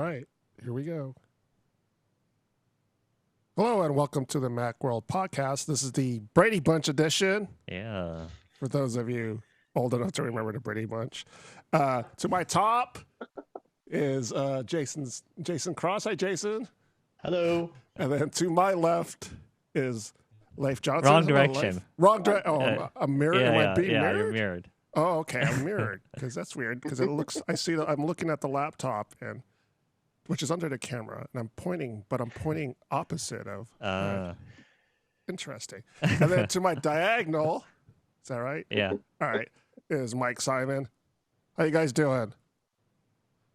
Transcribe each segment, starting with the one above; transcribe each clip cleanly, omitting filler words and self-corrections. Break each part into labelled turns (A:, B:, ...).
A: All right, here we go. Hello and welcome to the Macworld Podcast. This is the Brady Bunch edition.
B: Yeah.
A: For those of you old enough to remember the Brady Bunch. To my top is Jason Cross. Hi, Jason.
C: Hello.
A: And then to my left is Leif Johnson.
B: Wrong direction.
A: Wrong direction. Oh, I'm mirrored. Am I being mirrored?
B: You're mirrored.
A: Oh, okay. I'm mirrored because that's weird. Because it looks. I see that I'm looking at the laptop and. Which is under the camera, and I'm pointing opposite of. Interesting. And then to my diagonal, is that right?
B: Yeah.
A: All right, is Mike Simon. How you guys doing?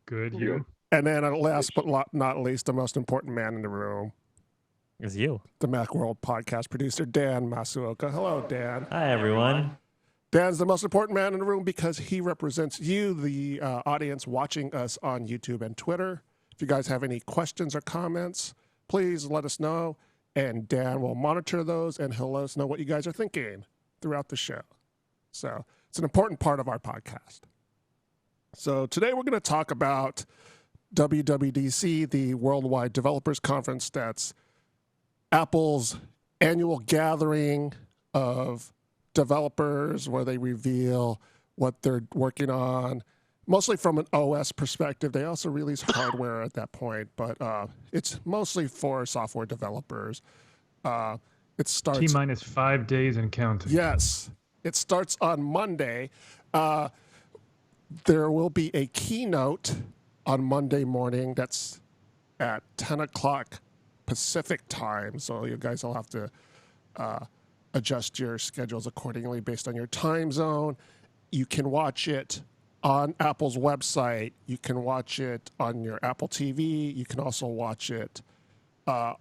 D: Good. You?
A: And then last but not least, the most important man in the room.
B: It's you.
A: The Macworld podcast producer, Dan Masuoka. Hello, Dan.
B: Hi, everyone.
A: Dan's the most important man in the room because he represents you, the audience watching us on YouTube and Twitter. If you guys have any questions or comments, please let us know, and Dan will monitor those, and he'll let us know what you guys are thinking throughout the show. So it's an important part of our podcast. So today we're going to talk about WWDC, the Worldwide Developers Conference. That's Apple's annual gathering of developers where they reveal what they're working on. Mostly from an OS perspective. They also release hardware at that point, but it's mostly for software developers. It starts
D: T-minus 5 days and counting.
A: Yes. It starts on Monday. There will be a keynote on Monday morning. That's at 10 o'clock Pacific time. So you guys will have to adjust your schedules accordingly based on your time zone. You can watch it on Apple's website. You can watch it on your Apple TV. You can also watch it on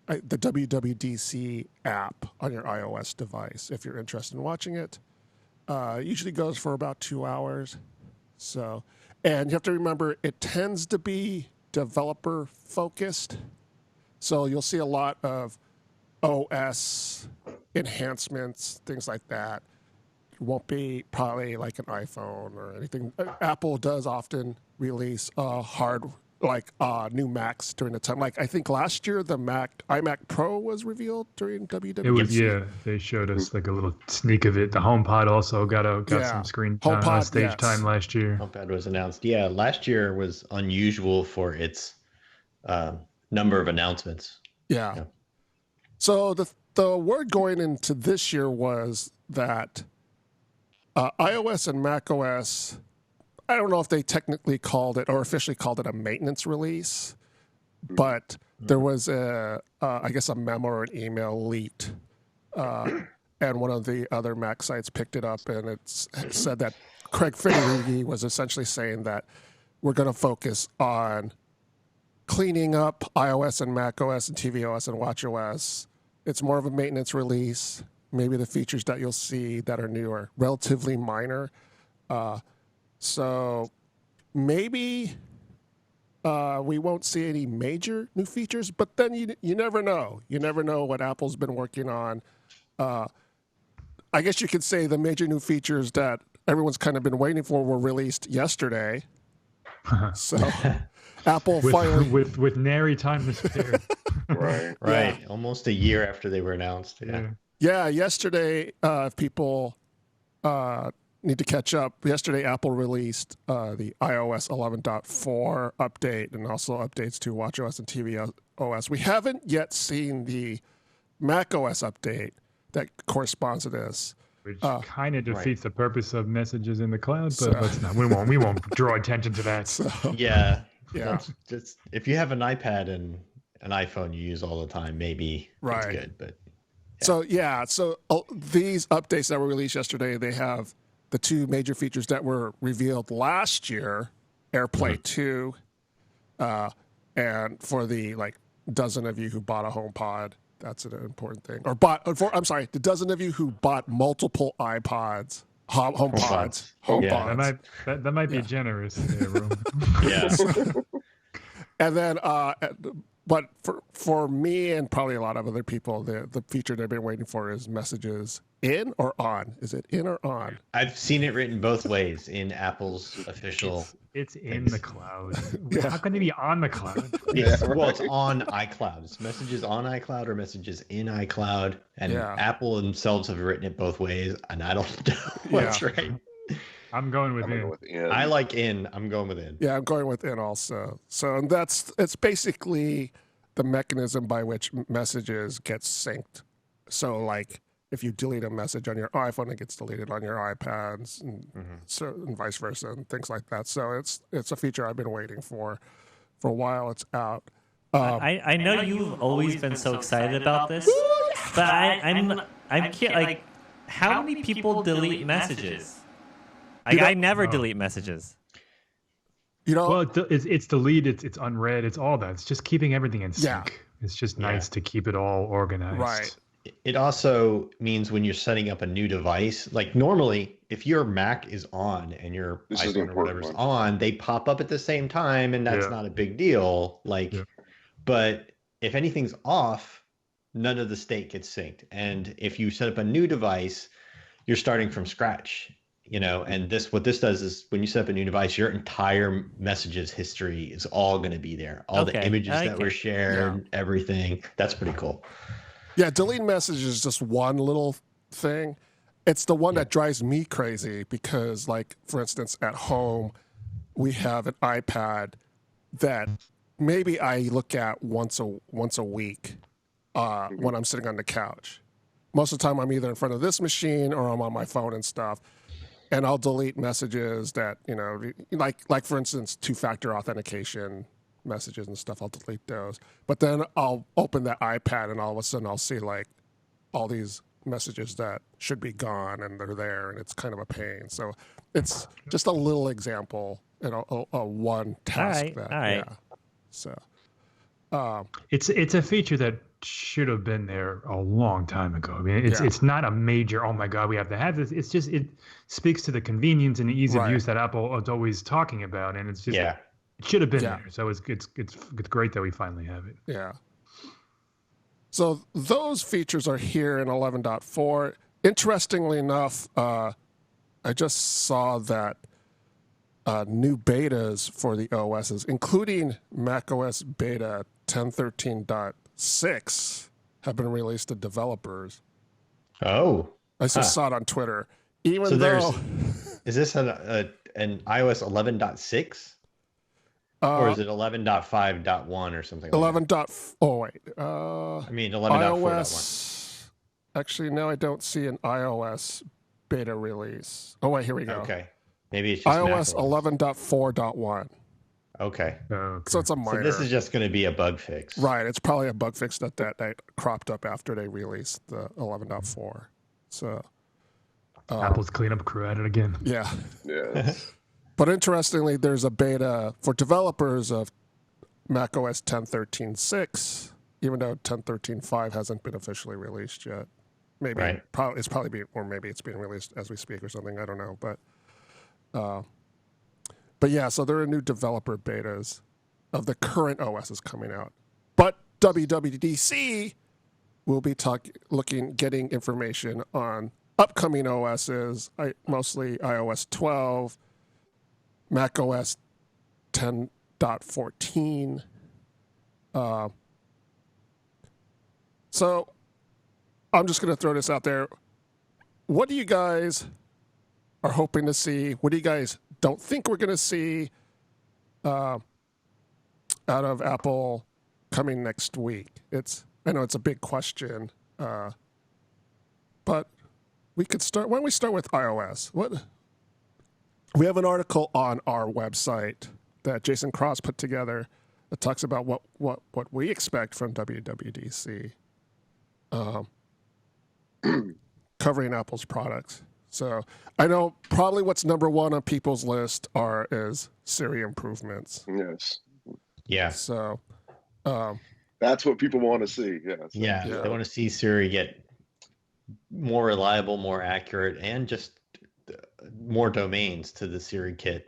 A: the WWDC app on your iOS device if you're interested in watching it. It usually goes for about 2 hours. So, and you have to remember, it tends to be developer focused. So you'll see a lot of OS enhancements, things like that. Won't be probably like an iPhone or anything. Apple does often release new Macs during the time. Like I think last year the iMac Pro was revealed during WWDC.
D: It was, yeah. They showed us like a little sneak of it. The HomePod also got some screen time, stage time last year.
C: HomePod was announced. Yeah, last year was unusual for its number of announcements.
A: Yeah. So the word going into this year was that iOS and macOS, I don't know if they technically called it or officially called it a maintenance release, but there was a memo or an email leaked, and one of the other Mac sites picked it up, and it said that Craig Federighi was essentially saying that we're going to focus on cleaning up iOS and macOS and tvOS and watchOS. It's more of a maintenance release. Maybe the features that you'll see that are new are relatively minor. So maybe we won't see any major new features, but then you never know. You never know what Apple's been working on. I guess you could say the major new features that everyone's kind of been waiting for were released yesterday. So Apple finally...
D: With nary time to spare.
C: Right. Yeah. Almost a year after they were announced.
A: Yeah, yesterday, if people need to catch up, yesterday Apple released the iOS 11.4 update and also updates to watchOS and tvOS. We haven't yet seen the macOS update that corresponds to this.
D: Which kind of defeats the purpose of messages in the cloud, but let's not. We won't draw attention to that.
C: Yeah. Just if you have an iPad and an iPhone you use all the time, maybe it's good, but... Yeah.
A: So these updates that were released yesterday, they have the two major features that were revealed last year, AirPlay 2, and for the dozen of you who bought a HomePod, that's an important thing. The dozen of you who bought multiple HomePods.
D: Yeah, that might be generous. There,
C: Yes.
A: And then but for me and probably a lot of other people, the feature they've been waiting for is messages in or on. Is it in or on?
C: I've seen it written both ways in Apple's official.
D: It's in the cloud. How can they be on the cloud?
C: Well, it's on iCloud. It's messages on iCloud or messages in iCloud. And Apple themselves have written it both ways, and I don't know what's right.
D: I'm going with in.
C: I like in. I'm going with in.
A: Yeah, I'm going with in also. So and it's basically the mechanism by which messages get synced. So like if you delete a message on your iPhone, it gets deleted on your iPads, and vice versa, and things like that. So it's a feature I've been waiting for a while. It's out.
B: I know you've always been so excited about this, but I'm like, how many people delete messages? I never delete messages.
D: Well, it's deleted, it's unread, it's all that. It's just keeping everything in sync.
A: Yeah.
D: It's just nice to keep it all organized.
A: Right.
C: It also means when you're setting up a new device, like normally, if your Mac is on and your iPhone or whatever's on, they pop up at the same time, and that's not a big deal. But if anything's off, none of the state gets synced. And if you set up a new device, you're starting from scratch. And what this does is when you set up a new device, your entire messages history is all going to be there. All the images that were shared, everything. That's pretty cool.
A: Yeah, delete messages is just one little thing. It's the one that drives me crazy because, like, for instance, at home, we have an iPad that maybe I look at once a week when I'm sitting on the couch. Most of the time, I'm either in front of this machine or I'm on my phone and stuff. And I'll delete messages that, like for instance, two-factor authentication messages and stuff. I'll delete those. But then I'll open that iPad and all of a sudden I'll see like all these messages that should be gone and they're there, and it's kind of a pain. So it's just a little example and a one task.
B: All right.
A: Yeah. So
D: it's a feature that should have been there a long time ago. I mean, it's not a major, oh my God, we have to have this. It's just, it speaks to the convenience and the ease of use that Apple is always talking about. And it's just, it should have been there. So it's great that we finally have it.
A: Yeah. So those features are here in 11.4. Interestingly enough, I just saw that new betas for the OSs, including macOS beta 10.13.6, have been released to developers.
C: Oh.
A: I just saw it on Twitter. Is
C: this an iOS 11.6? Or is it 11.5.1 or something?
A: 11.
C: Like
A: I
C: mean 11.4.1.
A: Actually, no, I don't see an iOS beta release. Oh wait, here we go.
C: Okay, maybe it's just
A: iOS 11.4.1.
C: Okay.
A: So it's a minor.
C: So this is just going to be a bug fix,
A: right? It's probably a bug fix that cropped up after they released the 11.4. So
D: Apple's cleanup crew at it again.
A: Yeah.
E: Yeah.
A: But interestingly, there's a beta for developers of macOS 10.13.6, even though 10.13.5 hasn't been officially released yet. Maybe it's probably being, or maybe it's being released as we speak or something. I don't know, but yeah. So there are new developer betas of the current OSs coming out. But WWDC will be getting information on upcoming OSs, mostly iOS 12. macOS 10.14. So I'm just going to throw this out there. What do you guys are hoping to see? What do you guys don't think we're going to see out of Apple coming next week? I know it's a big question, but we could start. Why don't we start with iOS? We have an article on our website that Jason Cross put together that talks about what we expect from WWDC, covering Apple's products. So I know probably what's number one on people's list is Siri improvements.
E: Yes.
C: Yeah.
A: So
E: that's what people want to see.
C: Yeah. They want to see Siri get more reliable, more accurate, and just more domains to the Siri kit,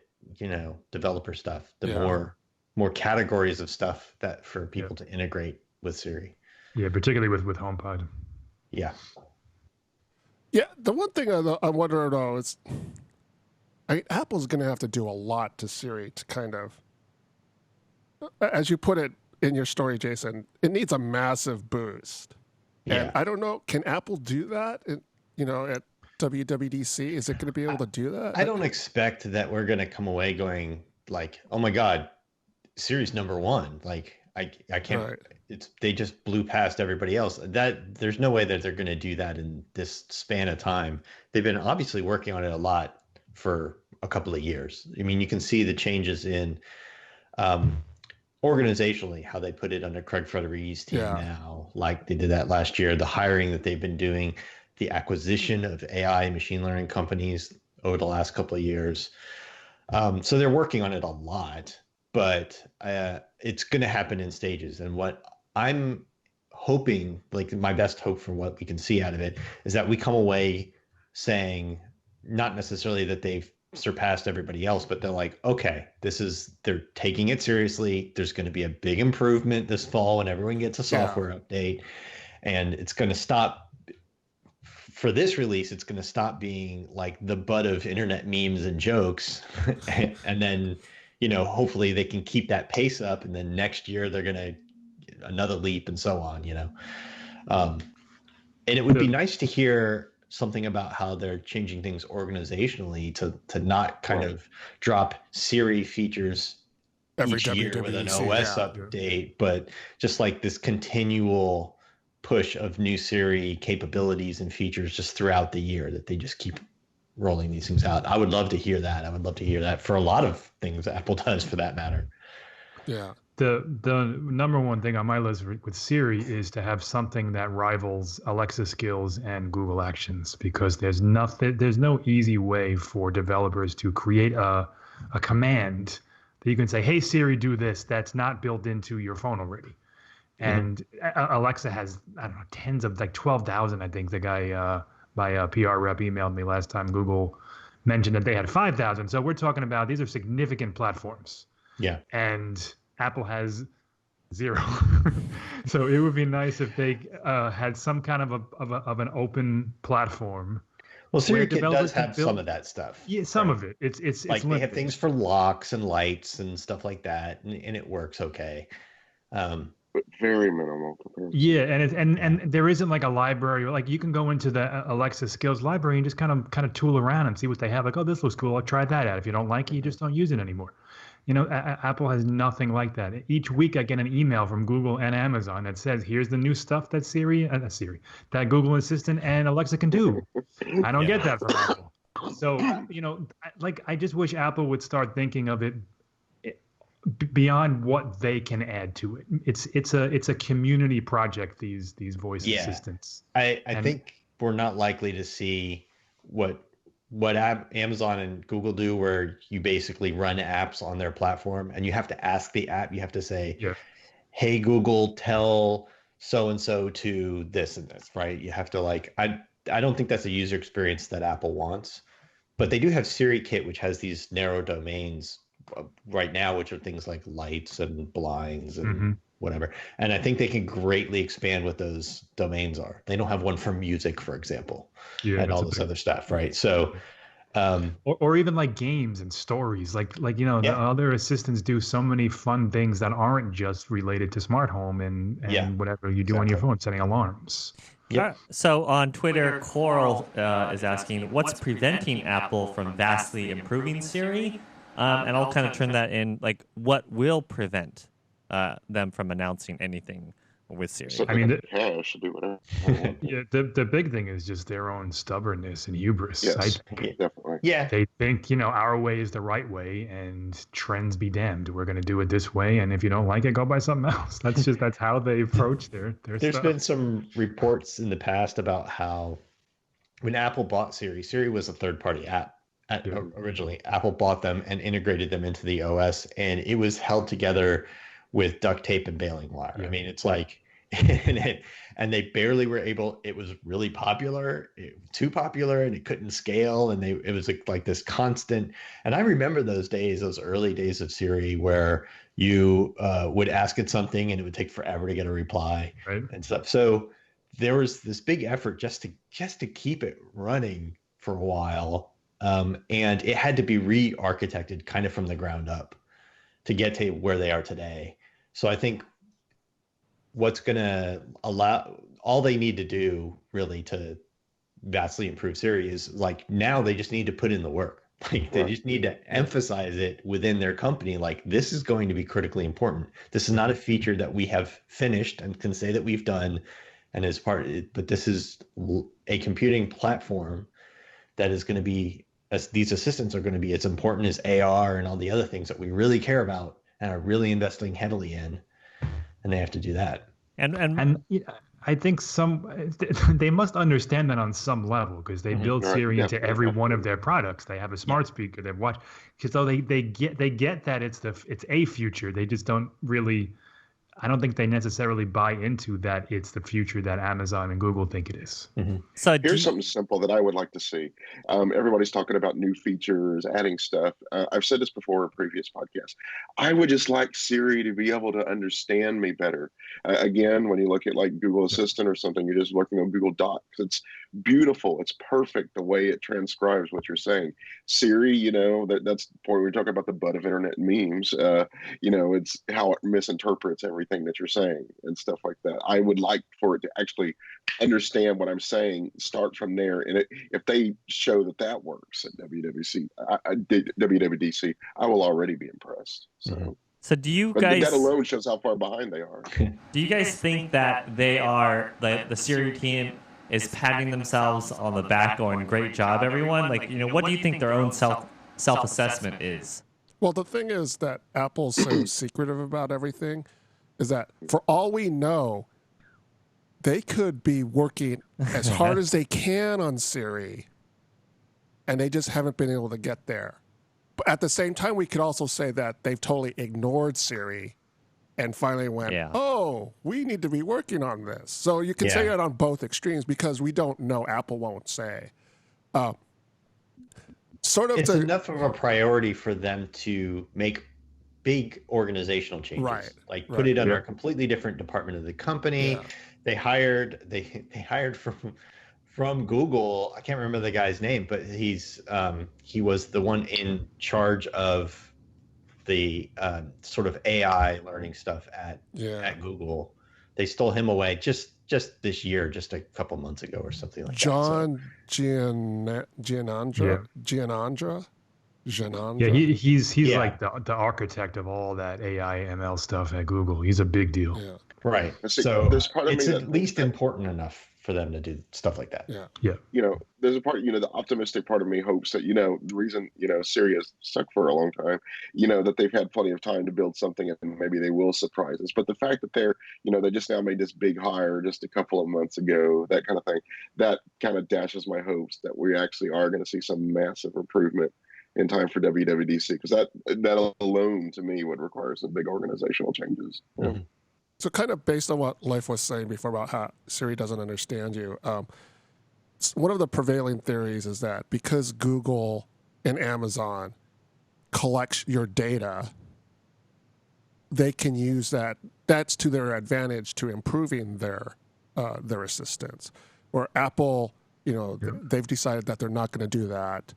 C: developer stuff. The more more categories of stuff that for people to integrate with Siri.
D: Yeah, particularly with HomePod.
C: Yeah.
A: Yeah, the one thing I wonder though is, Apple's going to have to do a lot to Siri to kind of, as you put it in your story, Jason, it needs a massive boost. Yeah. And I don't know, can Apple do that? At WWDC, is it going to be able to do that?
C: I don't expect that we're going to come away going like, oh my God, Siri's number one. Like I can't. Right. They just blew past everybody else. That there's no way that they're going to do that in this span of time. They've been obviously working on it a lot for a couple of years. I mean, you can see the changes in organizationally, how they put it under Craig Federighi's team now, like they did that last year, the hiring that they've been doing, the acquisition of AI and machine learning companies over the last couple of years. So they're working on it a lot, but it's going to happen in stages. And what I'm hoping, like my best hope for what we can see out of it, is that we come away saying, not necessarily that they've surpassed everybody else, but they're like, okay, they're taking it seriously. There's going to be a big improvement this fall when everyone gets a software update, and it's going to stop. For this release, it's going to stop being like the butt of internet memes and jokes. And then, hopefully they can keep that pace up. And then next year they're going to another leap and so on, and it would be nice to hear something about how they're changing things organizationally to not kind of drop Siri features every each year with an OS update, but just like this continual push of new Siri capabilities and features just throughout the year, that they just keep rolling these things out. I would love to hear that. I would love to hear that for a lot of things Apple does, for that matter.
A: Yeah.
D: The number one thing on my list with Siri is to have something that rivals Alexa skills and Google Actions, because there's no easy way for developers to create a command that you can say, hey Siri, do this, that's not built into your phone already. And Alexa has, I don't know, tens of, like 12,000, I think the guy, my PR rep emailed me last time. Google mentioned that they had 5,000. So we're talking about, these are significant platforms.
C: Yeah.
D: And Apple has 0. So it would be nice if they had some kind of an open platform.
C: Well, SiriKit does have some of that stuff.
D: Yeah, some of it. It's
C: like they have things for locks and lights and stuff like that, and it works okay.
E: But very minimal.
D: Yeah, and there isn't like a library. Like you can go into the Alexa skills library and just kind of tool around and see what they have. Like, oh, this looks cool, I'll try that out. If you don't like it, you just don't use it anymore. Apple has nothing like that. Each week I get an email from Google and Amazon that says, here's the new stuff that that Google Assistant and Alexa can do. I don't get that from Apple. So, I just wish Apple would start thinking of it beyond what they can add to it. It's a community project, these voice assistants.
C: I think we're not likely to see what Amazon and Google do, where you basically run apps on their platform and you have to ask the app, you have to say, hey Google, tell so-and-so to this and this, right? You have to I don't think that's a user experience that Apple wants, but they do have SiriKit, which has these narrow domains right now, which are things like lights and blinds and whatever. And I think they can greatly expand what those domains are. They don't have one for music, for example, and all this other stuff, right? So,
D: or even like games and stories, the other assistants do so many fun things that aren't just related to smart home and whatever you do on your phone, setting alarms.
B: Yeah. So on Twitter, Coral is asking, what's preventing Apple from vastly improving Siri? And I'll kind of turn that in, like, what will prevent them from announcing anything with Siri?
E: I mean, should do whatever.
D: The big thing is just their own stubbornness and hubris.
E: Yes, definitely.
C: Yeah,
D: they think our way is the right way, and trends be damned. We're going to do it this way, and if you don't like it, go buy something else. That's how they approach their
C: There's
D: stuff.
C: been some reports in the past about how when Apple bought Siri was a third-party app. Originally, Apple bought them and integrated them into the OS, and it was held together with duct tape and baling wire. I mean, it's like, and they barely were able. It was really popular, too popular, and it couldn't scale. And it was like this constant. And I remember those early days of Siri, where you would ask it something and it would take forever to get a reply and stuff. So there was this big effort just to keep it running for a while. And it had to be re-architected kind of from the ground up to get to where they are today. So I think what's going to allow, all they need to do really to vastly improve Siri is like, now they just need to put in the work. Like they just need to emphasize it within their company. Like, this is going to be critically important. This is not a feature that we have finished and can say that we've done and is part of it, but this is a computing platform that is going to be, as these assistants are going to be as important as AR and all the other things that we really care about and are really investing heavily in. And they have to do that.
D: And I think they must understand that on some level, because they build Siri into every one of their products. They have a smart speaker, they watch, because though they get that it's a future. They just don't really, I don't think they necessarily buy into that it's the future that Amazon and Google think it is.
B: Mm-hmm. So
E: here's something simple that I would like to see. Everybody's talking about new features, adding stuff. I've said this before in previous podcasts. I would just like Siri to be able to understand me better. Again, when you look at like Google Assistant or something, you're just looking on Google Docs. It's beautiful. It's perfect the way it transcribes what you're saying. Siri, that's the point we're talking about, the butt of internet memes. It's how it misinterprets everything that you're saying and stuff like that. I would like for it to actually understand what I'm saying, start from there. And if they show that works at WWDC, I will already be impressed.
B: So do you guys...
E: That alone shows how far behind they are.
B: Do you guys think that they are, the Siri team is patting themselves on the back going, great job, everyone? Like, what do you think their own self-assessment is?
A: Well, the thing is that Apple's so secretive about everything is that for all we know, they could be working as hard as they can on Siri, and they just haven't been able to get there. But at the same time, we could also say that they've totally ignored Siri and finally went, oh, we need to be working on this. So you can say it on both extremes because we don't know. Apple won't say.
C: It's enough of a priority for them to make big organizational changes, put it under a completely different department of the company. They hired from Google. I can't remember the guy's name, but he was the one in charge of the sort of AI learning stuff at Google. They stole him away just this year, just a couple months ago or something like
A: that. Gianandra.
D: Yeah, he's like the architect of all that AI ML stuff at Google. He's a big deal.
A: Yeah.
C: Right. So it's at least important enough for them to do stuff like that.
A: Yeah.
E: There's a part, the optimistic part of me hopes that, the reason, Siri has stuck for a long time, that they've had plenty of time to build something and maybe they will surprise us. But the fact that they're, they just now made this big hire just a couple of months ago, that kind of thing, that kind of dashes my hopes that we actually are going to see some massive improvement in time for WWDC, because that alone to me would require some big organizational changes.
A: Mm-hmm. So kind of based on what Leif was saying before about how Siri doesn't understand you, one of the prevailing theories is that because Google and Amazon collects your data, they can use that. That's to their advantage to improving their assistants. Or Apple, they've decided that they're not going to do that.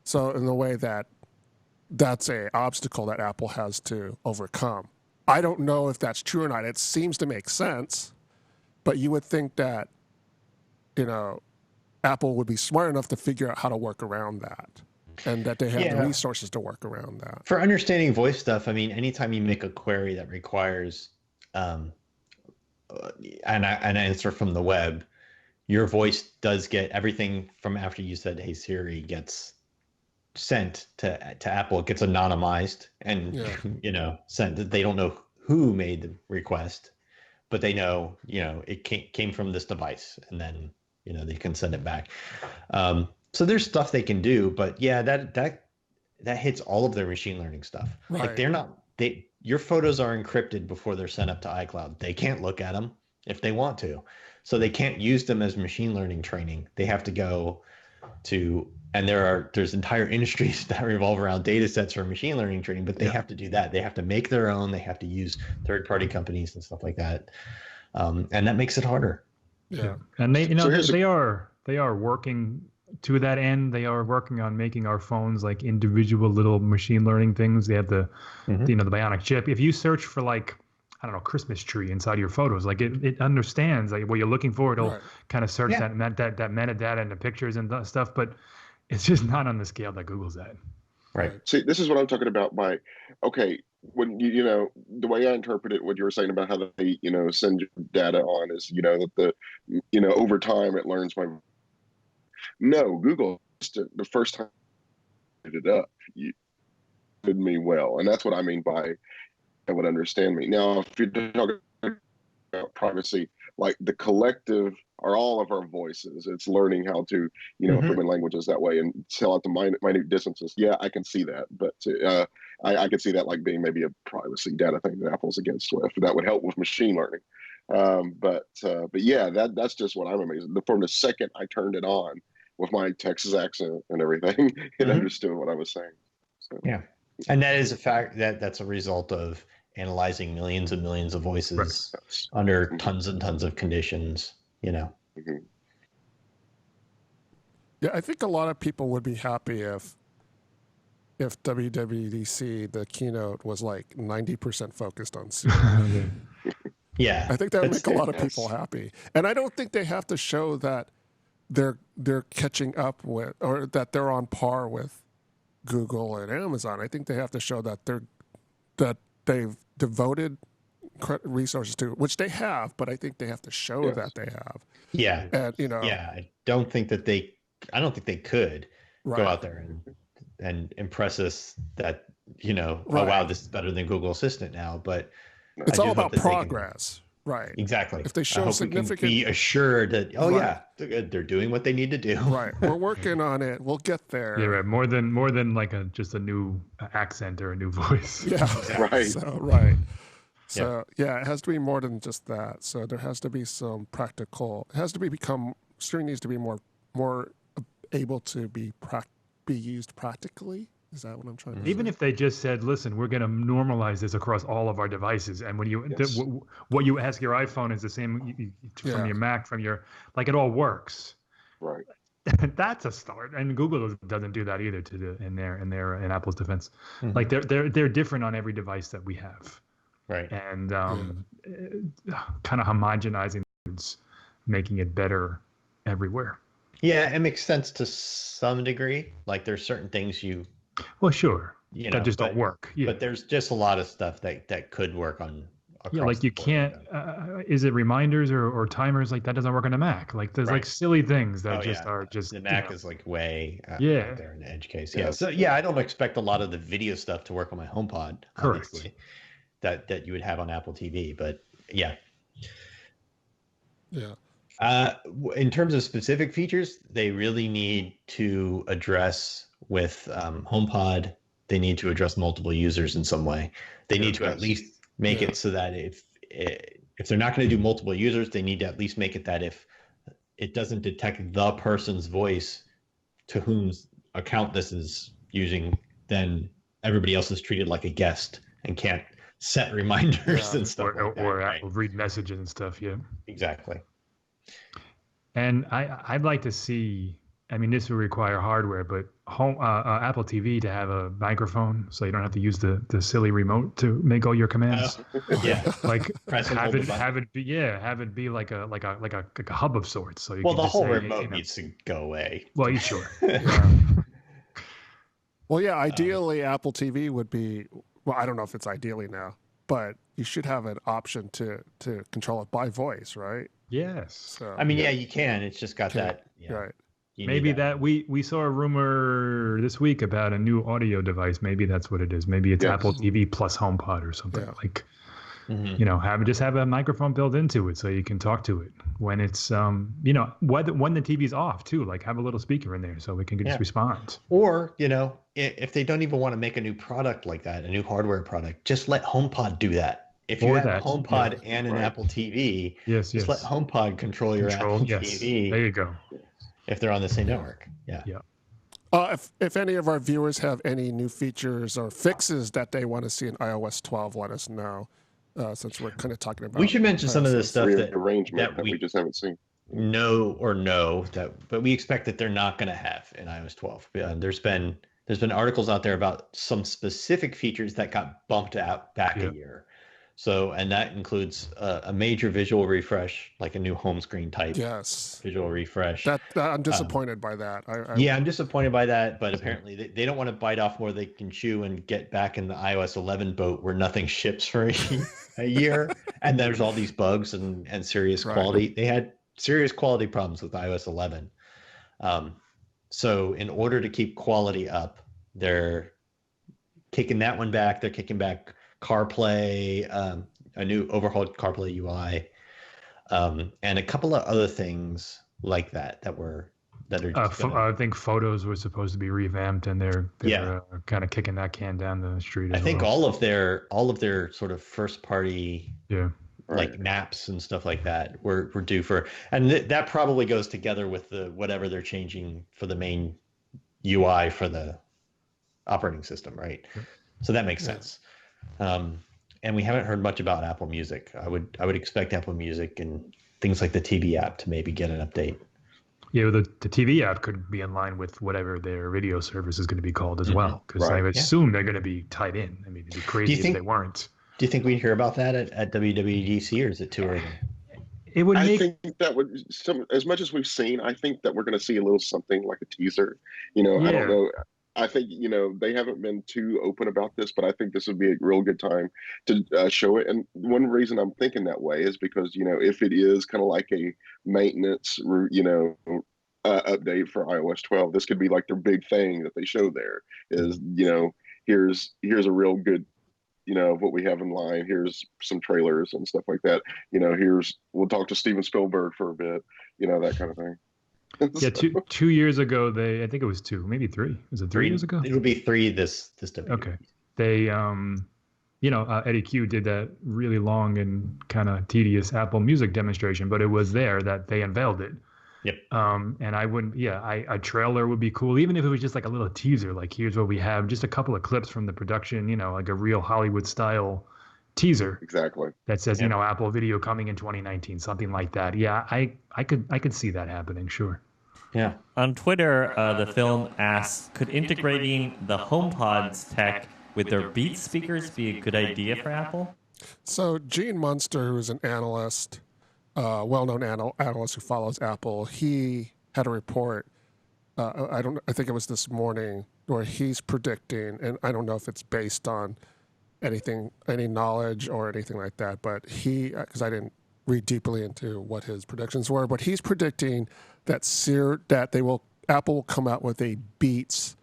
A: So in the way that's an obstacle that Apple has to overcome. I don't know if that's true or not. It seems to make sense, but you would think that, Apple would be smart enough to figure out how to work around that, and that they have the resources to work around that.
C: For understanding voice stuff, I mean, anytime you make a query that requires an answer from the web, your voice does get everything from after you said, "Hey Siri," gets sent to Apple. It gets anonymized and sent. They don't know who made the request, but they know it came from this device, and then they can send it back. So there's stuff they can do, but that hits all of their machine learning stuff.
A: Right.
C: Like your photos are encrypted before they're sent up to iCloud. They can't look at them if they want to, so they can't use them as machine learning training. They have to go to And there's entire industries that revolve around data sets for machine learning training, but they have to do that. They have to make their own. They have to use third-party companies and stuff like that, and that makes it harder.
D: Yeah, and they are working to that end. They are working on making our phones like individual little machine learning things. They have the the bionic chip. If you search for like, I don't know, Christmas tree inside your photos, like it understands like what you're looking for. It'll kind of search that metadata and the pictures and stuff, but it's just not on the scale that Google's at.
C: Right.
E: See, this is what I'm talking about by, okay, when the way I interpret it, what you were saying about how they, send your data on is, that over time it learns my. No, Google, the first time I did it up, you did me well. And that's what I mean by it would understand me. Now, if you're talking about privacy, like the collective are all of our voices. It's learning how to, implement languages that way and tell out the minute distances. Yeah, I can see that. But I can see that like being maybe a privacy data thing that Apple's against Swift. That would help with machine learning. But yeah, that's just what I'm amazed. From the second I turned it on with my Texas accent and everything, it understood what I was saying. So.
C: Yeah. And that is a fact that's a result of analyzing millions and millions of voices under tons and tons of conditions, Yeah,
A: I think a lot of people would be happy if WWDC, the keynote, was like 90% focused on Siri.
C: Yeah.
A: I think that would make a lot of people happy. And I don't think they have to show that they're catching up with, or that they're on par with Google and Amazon. I think they have to show that they've devoted resources to, which they have, but I think they have to show that they have.
C: Yeah.
A: And
C: I don't think they could go out there and impress us that, oh wow, this is better than Google Assistant now. But
A: it's all about progress. Right.
C: Exactly.
A: If they show significant,
C: be assured that they're doing what they need to do.
A: Right. We're working on it. We'll get there.
D: Yeah, right. More than like just a new accent or a new voice.
A: Yeah.
E: Right.
A: So it has to be more than just that. So there has to be some practical. It has to Siri needs to be more able to be used practically. Is that what I'm trying to say?
D: Even if they just said, listen, we're going to normalize this across all of our devices. And when what you ask your iPhone is the same from your Mac, like it all works.
E: Right.
D: That's a start. And Google doesn't do that either in Apple's defense. Mm-hmm. Like they're different on every device that we have.
C: Right.
D: And kind of homogenizing, making it better everywhere.
C: Yeah, it makes sense to some degree. Like there's certain things
D: well, sure. That just don't work. Yeah.
C: But there's just a lot of stuff that could work on.
D: Like you can't. Is it reminders or timers? Like that doesn't work on a Mac. Like there's like silly things that are just.
C: The Mac is like way out there in the edge case. Yeah. So I don't expect a lot of the video stuff to work on my HomePod. Obviously, that you would have on Apple TV. But yeah.
A: Yeah.
C: In terms of specific features, they really need to address with HomePod. They need to address multiple users in some way. They need to at least make it so that if they're not going to do multiple users, they need to at least make it that if it doesn't detect the person's voice to whom's account this is using, then everybody else is treated like a guest and can't set reminders and stuff
D: or read messages and stuff. Yeah,
C: exactly.
D: And I'd like to see, I mean, this would require hardware, but Apple TV to have a microphone, so you don't have to use the silly remote to make all your commands. Like have it be like a hub of sorts. So you can
C: the whole remote needs to go away.
D: Well, sure.
A: Well, ideally, Apple TV would be. Well, I don't know if it's ideally now, but you should have an option to control it by voice, right?
D: Yes.
A: So,
C: I mean, you can. It's just got that.
A: Right.
D: Maybe that we saw a rumor this week about a new audio device. Maybe that's what it is. Maybe it's Apple TV plus HomePod or something like. Mm-hmm. Have a microphone built into it so you can talk to it when it's when the TV's off too. Like have a little speaker in there so we can just respond.
C: Or if they don't even want to make a new product like that, a new hardware product, just let HomePod do that. If you have a HomePod and an Apple TV, just let HomePod control your Apple TV.
D: There you go.
C: If they're on the same network,
A: If any of our viewers have any new features or fixes that they want to see in iOS 12, let us know. Since we're kind of talking about,
C: we should mention some of the stuff that
E: we just haven't seen.
C: But we expect that they're not going to have in iOS 12. There's been articles out there about some specific features that got bumped out back a year. So, and that includes a major visual refresh, like a new home screen type.
A: Yes.
C: Visual refresh.
A: That I'm disappointed by that.
C: I'm disappointed by that, but apparently they don't want to bite off more than they can chew and get back in the iOS 11 boat where nothing ships for a year. And there's all these bugs and serious quality. They had serious quality problems with iOS 11. So in order to keep quality up, they're kicking that one back. They're kicking back CarPlay, a new overhauled CarPlay UI, and a couple of other things like that are.
D: I think photos were supposed to be revamped, and they're kind of kicking that can down the street.
C: I think all of their sort of first party, like maps and stuff like that were due for, and that probably goes together with whatever they're changing for the main UI for the operating system, right? So that makes sense. And we haven't heard much about Apple Music. I would expect Apple Music and things like the TV app to maybe get an update.
D: Yeah, the TV app could be in line with whatever their video service is going to be called as well, because I would assume they're going to be tied in. I mean, it'd be crazy if they weren't.
C: Do you think we'd hear about that at WWDC, or is it too early?
E: I think that would, as much as we've seen, I think that we're going to see a little something like a teaser. I don't know. I think, they haven't been too open about this, but I think this would be a real good time to show it. And one reason I'm thinking that way is because, if it is kind of like a maintenance, update for iOS 12, this could be like their big thing that they show there is, here's a real good, what we have in line. Here's some trailers and stuff like that. We'll talk to Steven Spielberg for a bit, that kind of thing.
D: Yeah, 2 years ago, I think it was 2, maybe 3. Was it 3 years ago?
C: It would be 3 this WWDC.
D: Okay. They, Eddie Q did that really long and kind of tedious Apple Music demonstration, but it was there that they unveiled it.
C: Yep.
D: And I wouldn't, a trailer would be cool, even if it was just like a little teaser, like here's what we have, just a couple of clips from the production, like a real Hollywood style teaser.
E: Exactly.
D: That says, Apple Video coming in 2019, something like that. Yeah, I could see that happening, sure.
B: Yeah. On Twitter, the film asks, could integrating the HomePod's tech with their Beats speakers be a good idea for Apple?
A: So Gene Munster, who's an analyst, well-known analyst who follows Apple, he had a report. I think it was this morning, where he's predicting, and I don't know if it's based on any knowledge or anything like that, but because I didn't read deeply into what his predictions were, but he's predicting that Apple will come out with a Beats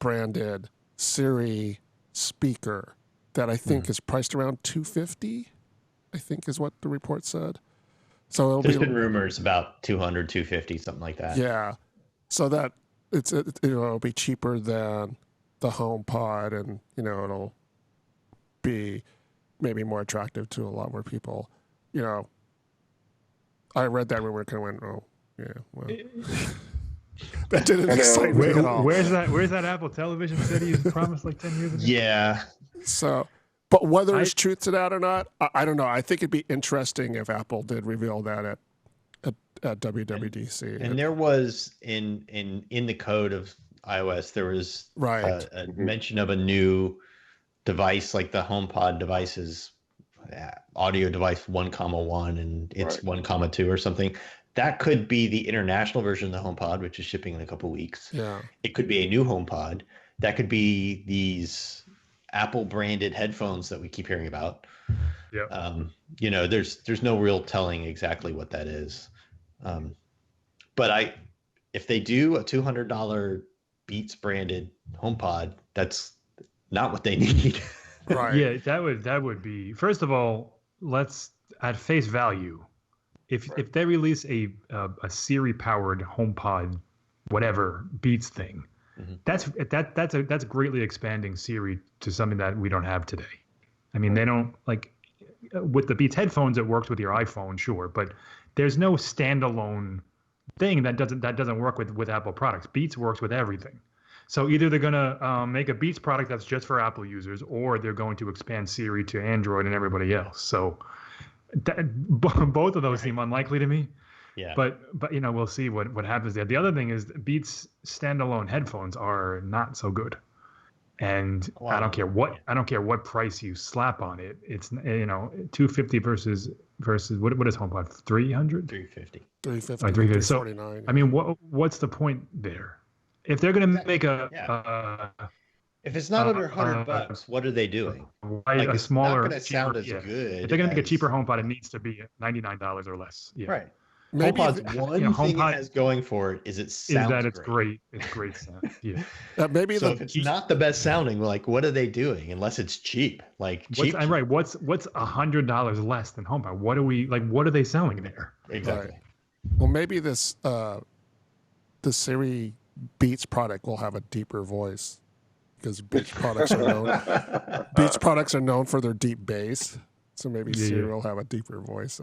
A: branded Siri speaker that I think is priced around $250. I think is what the report said. So
C: there's been rumors about $200, $250, something like that.
A: Yeah, so that it'll be cheaper than the HomePod, and it'll be maybe more attractive to a lot more people. I read that rumor, kind of went, oh yeah, well, that didn't excite me at all.
D: Where's that Apple Television set you promised like 10 years ago?
C: Yeah.
A: So, but whether there's truth to that or not, I don't know. I think it'd be interesting if Apple did reveal that at WWDC.
C: And there was in the code of iOS, there was a mention of a new device, like the HomePod devices, audio device 1,1, and it's 1,2 or something. That could be the international version of the HomePod, which is shipping in a couple weeks.
A: Yeah,
C: it could be a new HomePod. That could be these Apple branded headphones that we keep hearing about.
D: Yeah.
C: There's no real telling exactly what that is. But if they do a $200 Beats branded HomePod, that's not what they need.
A: Right.
D: Yeah, that would be, first of all, let's at face value, if they release a Siri powered HomePod, whatever Beats thing, that's greatly expanding Siri to something that we don't have today. I mean, they don't, like, with the Beats headphones, it works with your iPhone, sure, but there's no standalone thing that doesn't work with Apple products. Beats works with everything. So either they're going to make a Beats product that's just for Apple users, or they're going to expand Siri to Android and everybody else. So both of those seem unlikely to me.
C: Yeah.
D: But we'll see what happens there. The other thing is Beats standalone headphones are not so good. And wow. I don't care what price you slap on it. It's $250 versus what is HomePod? $300?
A: $350.
D: So I mean, what's the point there? If they're going to make
C: if it's not under $100, what are they doing?
D: Like a smaller,
C: not going to sound as good.
D: If they're going to make a cheaper HomePod, it needs to be $99 or less. Yeah.
C: Right. HomePod's thing it has going for it is it sounds
D: great. It's great. It's great sound. Yeah.
C: If it's not the best sounding, like what are they doing? Unless it's cheap, cheap.
D: Right. What's $100 less than HomePod? What are they selling there?
C: Exactly.
A: Right. Well, maybe the Siri Beats product will have a deeper voice because Beats products are known for their deep bass. So maybe Siri will have a deeper voice.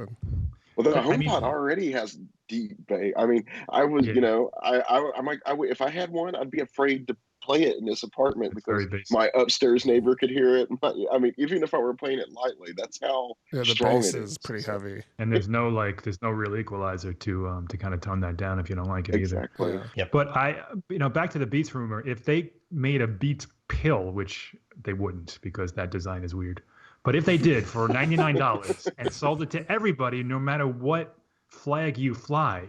E: Well, the HomePod already has deep bass. I mean, I was, I'm like, if I had one, I'd be afraid to play it in this apartment because my upstairs neighbor could hear it. I mean, even if I were playing it lightly, that's how strong
A: bass
E: it is.
A: Pretty heavy.
D: And there's no real equalizer to kind of tone that down if you don't like it either.
E: Exactly.
C: Yeah.
D: But back to the Beats rumor. If they made a Beats pill, which they wouldn't because that design is weird. But if they did for $99 and sold it to everybody, no matter what flag you fly,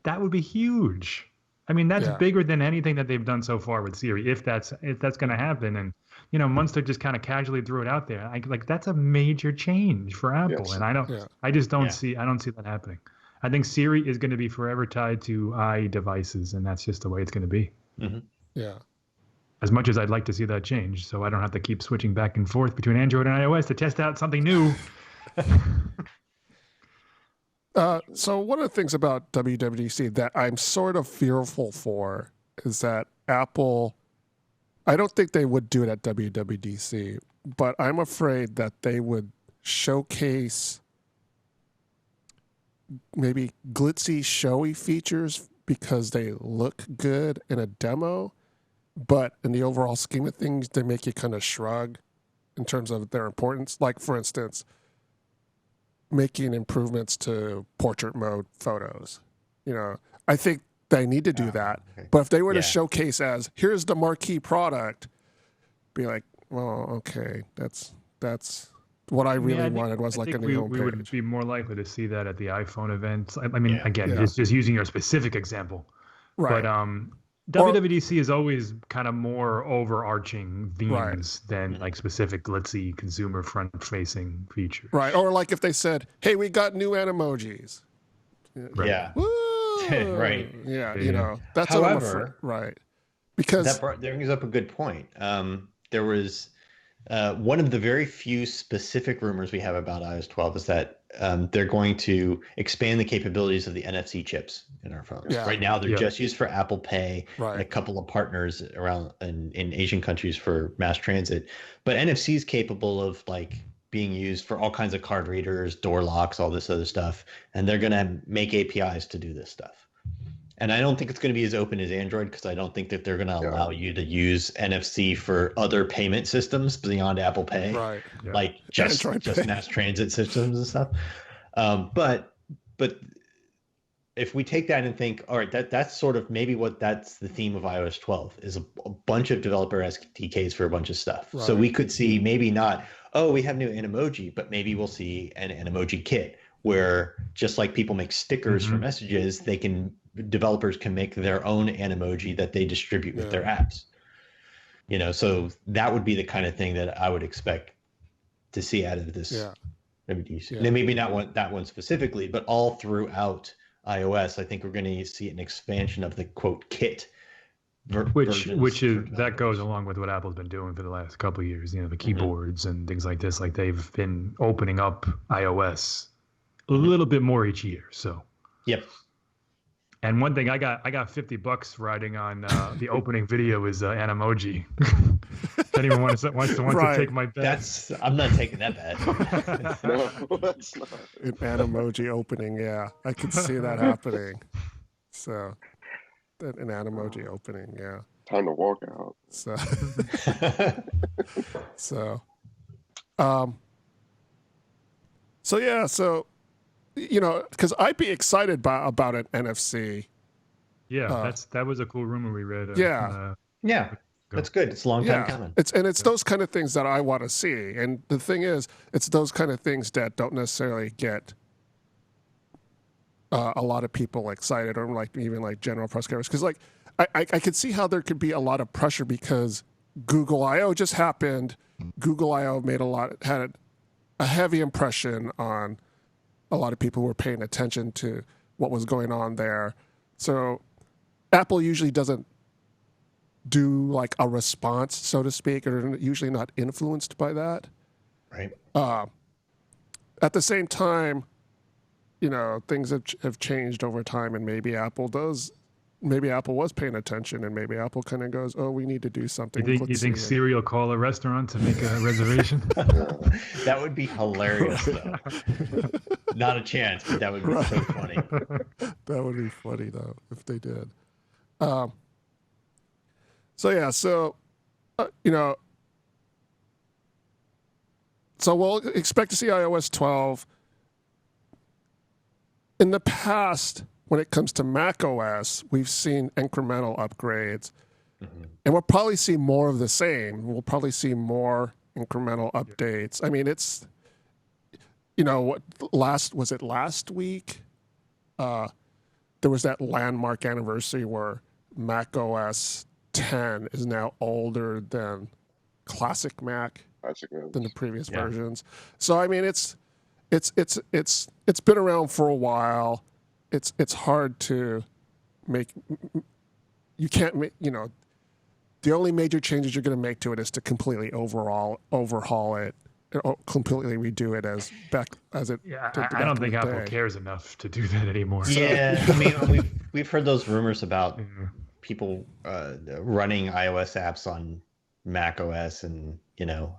D: that would be huge. I mean, that's bigger than anything that they've done so far with Siri. If that's going to happen, and Munster just kind of casually threw it out there, that's a major change for Apple, yes. And I just don't see that happening. I think Siri is going to be forever tied to iDevices, and that's just the way it's going to be.
C: Mm-hmm.
A: Yeah.
D: As much as I'd like to see that change, so I don't have to keep switching back and forth between Android and iOS to test out something new.
A: So one of the things about WWDC that I'm sort of fearful for is that Apple, I don't think they would do it at WWDC, but I'm afraid that they would showcase maybe glitzy, showy features because they look good in a demo. But in the overall scheme of things, they make you kind of shrug in terms of their importance. Like, for instance, making improvements to portrait mode photos. I think they need to do that. Okay. But if they were to showcase as, here's the marquee product, be like, well, okay, that's what I really wanted was like a new homepage.
D: We would be more likely to see that at the iPhone events. I mean, just using your specific example.
A: Right.
D: But WWDC is always kind of more overarching themes than like specific glitzy consumer-front-facing features.
A: Right, or like if they said, hey, we got new Animojis.
C: Right. Yeah.
A: Right. Yeah, that's
C: however,
A: right. Because
C: that brings up a good point. There was one of the very few specific rumors we have about iOS 12 is that they're going to expand the capabilities of the NFC chips in our phones.
A: Yeah.
C: Right now, they're just used for Apple Pay and a couple of partners around in Asian countries for mass transit. But NFC is capable of being used for all kinds of card readers, door locks, all this other stuff. And they're going to make APIs to do this stuff. And I don't think it's going to be as open as Android because I don't think that they're going to allow you to use NFC for other payment systems beyond Apple Pay, like just mass transit systems and stuff. But if we take that and think, all right, that's sort of maybe that's the theme of iOS 12 is a bunch of developer SDKs for a bunch of stuff. Right. So we could see maybe not, we have new Animoji, but maybe we'll see an Animoji kit where just like people make stickers for messages, developers can make their own Animoji that they distribute with their apps. So that would be the kind of thing that I would expect to see out of this. Maybe not that one specifically, but all throughout iOS, I think we're going to see an expansion of the quote kit.
D: That goes along with what Apple's been doing for the last couple of years. The keyboards and things like this. Like they've been opening up iOS a little bit more each year. So.
C: Yep.
D: And one thing I got $50 riding on the opening video is Animoji. If anyone wants to take my bet,
C: I'm not taking that bet.
A: No, that's not. An Animoji opening, I could see that happening. So, an Animoji opening, yeah.
E: Time to walk out.
A: So, because I'd be excited about an NFC.
D: Yeah, that was a cool rumor we read.
C: Yeah. That's good. It's a long time coming.
A: It's those kind of things that I want to see. And the thing is, it's those kind of things that don't necessarily get a lot of people excited, or like even like general press coverage. Because like I could see how there could be a lot of pressure because Google I/O just happened. Google I/O had a heavy impression on a lot of people who were paying attention to what was going on there. So Apple usually doesn't do like a response, so to speak, or usually not influenced by that.
C: Right.
A: At the same time, things have changed over time, and maybe Apple was paying attention, and maybe Apple kind of goes, "Oh, we need to do something."
D: You think Siri will call a restaurant to make a reservation?
C: That would be hilarious, though. Not a chance, but that would be so funny.
A: That would be funny, though, if they did. So we'll expect to see iOS 12. In the past, when it comes to macOS, we've seen incremental upgrades, and we'll probably see more of the same. We'll probably see more incremental updates. I mean, it's, last week? There was that landmark anniversary where macOS 10 is now older than Classic Mac, than the previous versions. So I mean, it's been around for a while. It's hard to make. You can't make. The only major changes you're going to make to it is to completely overhaul it, completely redo it as it.
D: Yeah, I don't think Apple cares enough to do that anymore.
C: Yeah, I mean, we've heard those rumors about people running iOS apps on Mac OS, and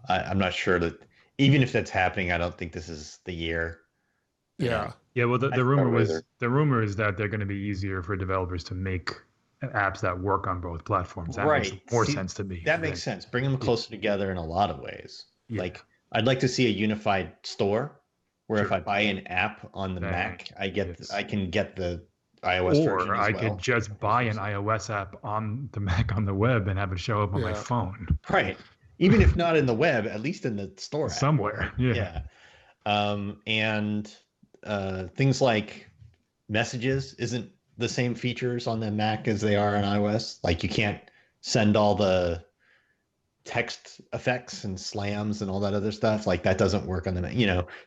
C: I'm not sure that even if that's happening, I don't think this is the year.
A: Yeah.
D: Yeah. Well, the rumor is that they're going to be easier for developers to make apps that work on both platforms. That makes more sense to me.
C: That makes sense. Bring them closer together in a lot of ways. Yeah. Like I'd like to see a unified store where if I buy an app on the Mac, I can get the iOS version as well.
D: Or I could just buy an iOS app on the Mac on the web and have it show up on my phone.
C: Right. Even if not in the web, at least in the store app.
D: Somewhere. Yeah.
C: And things like messages isn't the same features on the Mac as they are on iOS. Like you can't send all the text effects and slams and all that other stuff. Like that doesn't work on the Mac.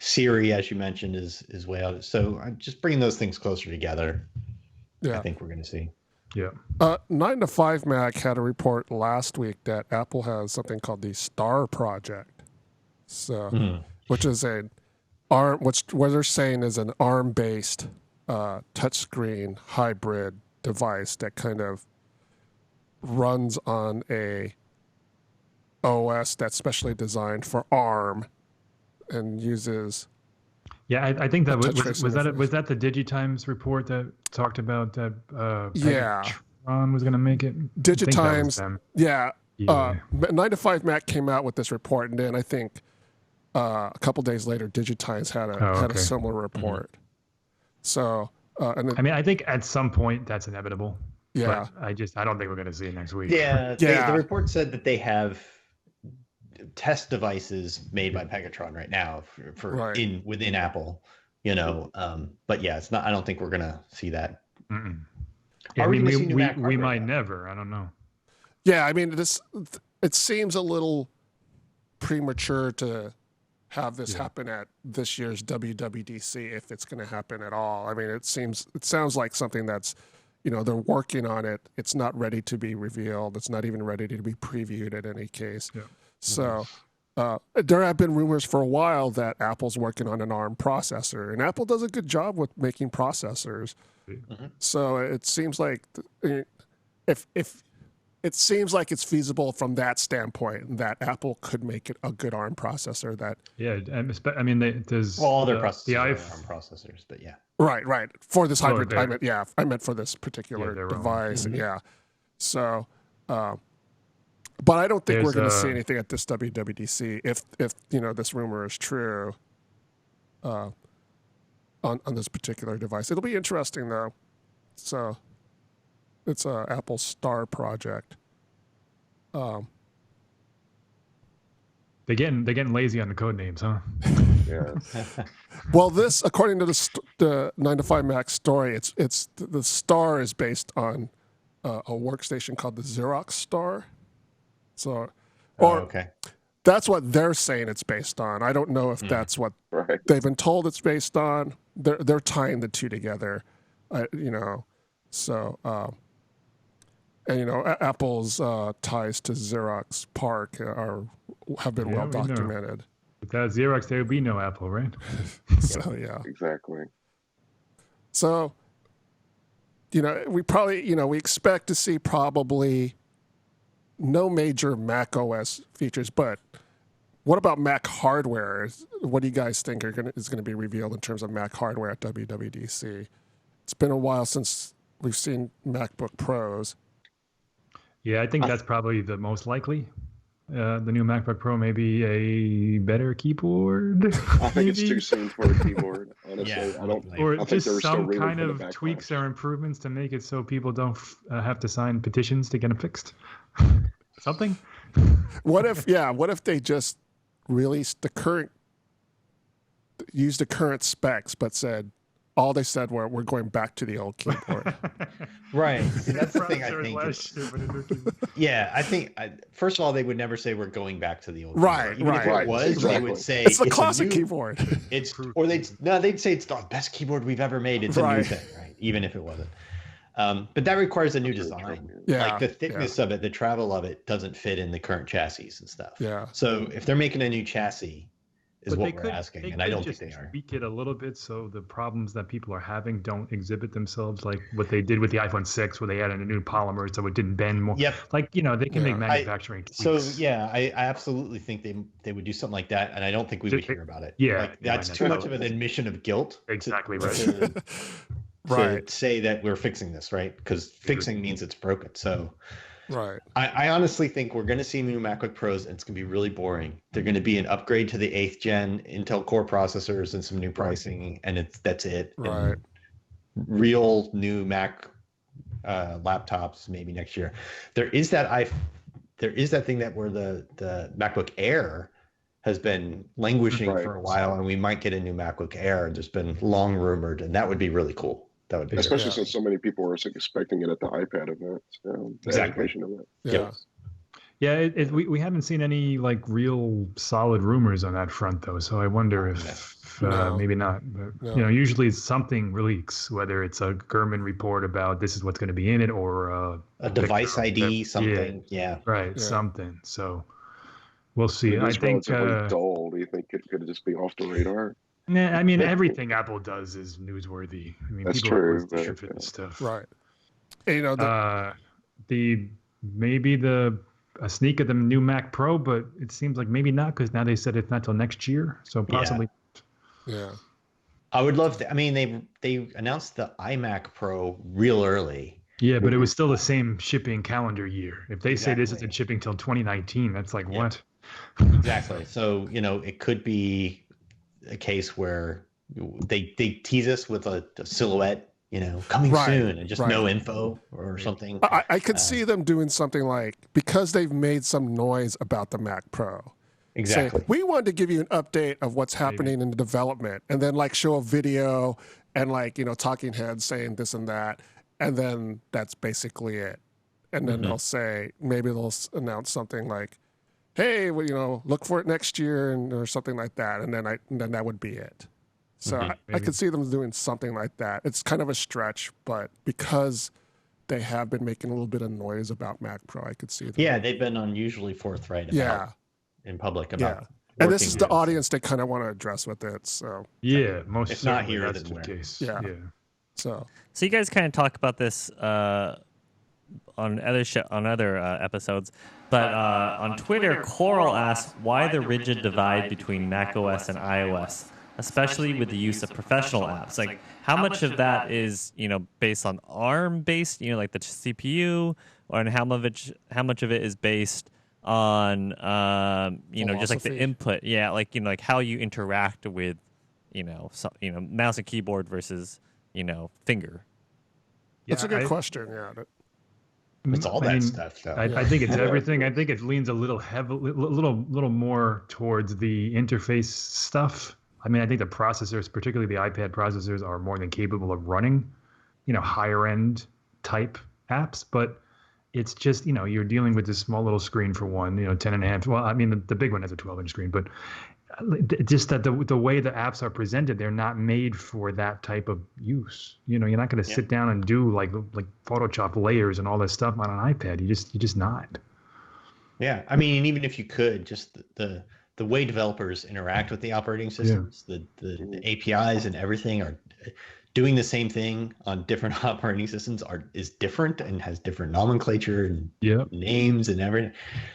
C: Siri, as you mentioned, is way out. So I'm just bringing those things closer together. Yeah. I think we're going to see.
D: Yeah.
A: 9 to 5 Mac had a report last week that Apple has something called the Star Project. So, which is what they're saying is an ARM-based touchscreen hybrid device that kind of runs on a OS that's specially designed for ARM and uses.
D: Yeah, I think that was that the DigiTimes report that talked about that. Pegatron was going to make it.
A: DigiTimes, yeah. 9 to 5 Mac came out with this report, and then I think a couple days later, DigiTimes had a similar report. So,
D: I think at some point that's inevitable.
A: Yeah,
D: but I don't think we're going to see it next week.
C: Yeah, the report said that they have test devices made by Pegatron right now within Apple. But yeah, it's not. I don't think we're going to see that.
D: Yeah, we might never. I don't know.
A: Yeah, I mean, it seems a little premature to have this happen at this year's WWDC if it's going to happen at all. I mean, it sounds like something that's, they're working on it. It's not ready to be revealed. It's not even ready to be previewed in any case. Yeah. So there have been rumors for a while that Apple's working on an ARM processor, and Apple does a good job with making processors. So it seems like if it seems like it's feasible from that standpoint that Apple could make it a good ARM processor. That
D: I mean, there's
C: all their processors are ARM processors, but yeah,
A: right for this hybrid. I meant for this particular device. Yeah, so. But I don't think we're going to see anything at this WWDC if this rumor is true on this particular device. It'll be interesting though. So it's a Apple Star project.
D: They're getting lazy on the code names, huh?
E: Yeah.
A: Well, this, according to the 9to5Mac story, it's the Star is based on a workstation called the Xerox Star. So,
C: okay.
A: That's what they're saying it's based on. I don't know if that's what they've been told it's based on. They're tying the two together, So, and Apple's ties to Xerox PARC have been well documented.
D: Without Xerox, there would be no Apple, right?
A: So yeah,
E: exactly.
A: So, we probably we expect to see probably no major Mac OS features, but what about Mac hardware? What do you guys think is going to be revealed in terms of Mac hardware at WWDC? It's been a while since we've seen MacBook Pros.
D: Yeah, I think that's probably the most likely. The new MacBook Pro may be a better keyboard.
E: I think it's too soon for a keyboard, honestly.
D: Yeah, or just some kind of tweaks or improvements to make it so people don't have to sign petitions to get them fixed. Something.
A: What if they just released used the current specs, but said all they said were we're going back to the old keyboard.
C: Right. See, that's the thing I think. Yeah, I think first of all they would never say we're going back to the old keyboard. Even if it was, they would say
A: it's the classic keyboard.
C: They'd say it's the best keyboard we've ever made. It's a new thing, right? Even if it wasn't. But that requires a new design.
A: Yeah,
C: like the thickness of it, the travel of it doesn't fit in the current chassis and stuff.
A: Yeah.
C: So if they're making a new chassis, is what we're asking, and I don't think they are.
D: Tweak it a little bit so the problems that people are having don't exhibit themselves, like what they did with the iPhone 6, where they added a new polymer so it didn't bend more.
C: Yep.
D: Like they can make manufacturing tweaks.
C: So yeah, I absolutely think they would do something like that, and I don't think we would hear about it.
D: Yeah,
C: like, that's too much of an admission of guilt.
D: Exactly right.
C: To say that we're fixing this, right? Because fixing means it's broken. So.
A: Right.
C: I honestly think we're going to see new MacBook Pros, and it's going to be really boring. They're going to be an upgrade to the 8th gen Intel Core processors and some new pricing, and that's it.
A: Right.
C: And real new Mac laptops maybe next year. There is that thing that where the MacBook Air has been languishing for a while, and we might get a new MacBook Air. There's been long rumored, and that would be really cool. That would be
E: especially since so many people were expecting it at the iPad event.
C: Exactly.
D: Yeah, we haven't seen any like real solid rumors on that front though. So I wonder if maybe not. But usually something leaks, whether it's a Gurman report about this is what's going to be in it, or
C: a device ID, something. Yeah.
D: Right. Something. So we'll see.
E: I think dull. Do you think it could just be off the radar?
D: I mean, everything Apple does is newsworthy. I mean,
E: that's
D: people
E: true.
D: But, for this stuff,
A: right? And,
D: maybe a sneak of the new Mac Pro, but it seems like maybe not because now they said it's not till next year, so possibly.
A: Yeah.
C: I would love to. I mean, they announced the iMac Pro real early.
D: Yeah, but it was still the same shipping calendar year. If they say this isn't shipping till 2019, that's like what?
C: Exactly. So it could be a case where they tease us with a silhouette, coming soon, and just no info or something.
A: I could see them doing something like, because they've made some noise about the Mac Pro.
C: Exactly.
A: Say, we wanted to give you an update of what's happening in the development, and then like show a video and talking heads saying this and that, and then that's basically it. And then they'll say, maybe they'll announce something like, hey, well, look for it next year, or something like that, and then that would be it. So I could see them doing something like that. It's kind of a stretch, but because they have been making a little bit of noise about Mac Pro, I could see them.
C: Yeah, they've been unusually forthright about in public about.
A: Yeah, and this is the audience they kind of want to address with it. So
D: most
C: if not here,
D: that's the case.
A: Yeah. So
B: you guys kind of talk about this. on other episodes. But on Twitter, Coral asked why the rigid divide between macOS and iOS, especially with the use of professional apps. Like, how much of that is, based on ARM-based, like the CPU, and how much of it is based on, just like the input? Yeah, like how you interact with, mouse and keyboard versus, finger.
A: That's a good question. Yeah.
C: It's all that stuff, though.
D: I think it's everything. I think it leans a little little more towards the interface stuff. I mean, I think the processors, particularly the iPad processors, are more than capable of running, higher end type apps. But it's just, you're dealing with this small little screen for one, 10.5. Well, I mean, the big one has a 12-inch screen, but just that the way the apps are presented, they're not made for that type of use. You're not going to sit down and do like Photoshop layers and all this stuff on an iPad. You just not.
C: Yeah, I mean, even if you could, just the way developers interact with the operating systems, the APIs and everything are doing the same thing on different operating systems is different and has different nomenclature and names and everything.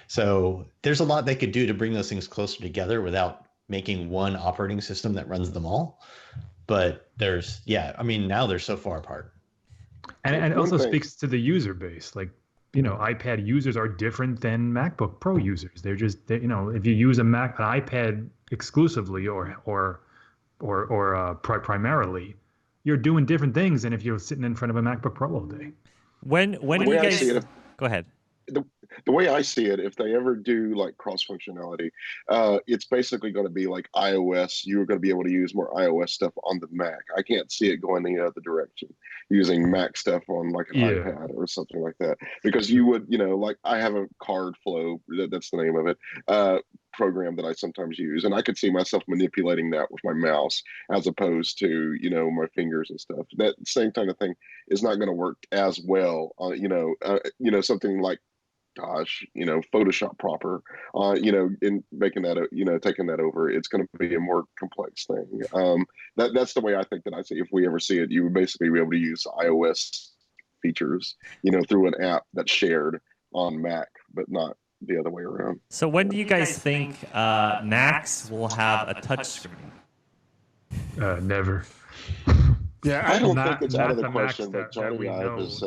C: So there's a lot they could do to bring those things closer together without making one operating system that runs them all. But now they're so far apart.
D: And it also speaks to the user base. Like, iPad users are different than MacBook Pro users. They're just, if you use an iPad exclusively or primarily, you're doing different things than if you're sitting in front of a MacBook Pro all day.
B: When do you guys go ahead?
E: The way I see it, if they ever do like cross functionality, it's basically going to be like iOS. You're going to be able to use more iOS stuff on the Mac. I can't see it going the other direction, using Mac stuff on like an iPad or something like that. Because you would, like I have a card flow, that's the name of it, program that I sometimes use, and I could see myself manipulating that with my mouse as opposed to my fingers and stuff. That same kind of thing is not going to work as well on something like Photoshop proper, in making that, taking that over, it's going to be a more complex thing. That's the way I think that I see. If we ever see it, you would basically be able to use iOS features, through an app that's shared on Mac, but not the other way around.
B: So when do you guys think Macs will have a touch screen?
D: Never.
A: Yeah,
E: I don't think it's out of the question, but Johnny Ive is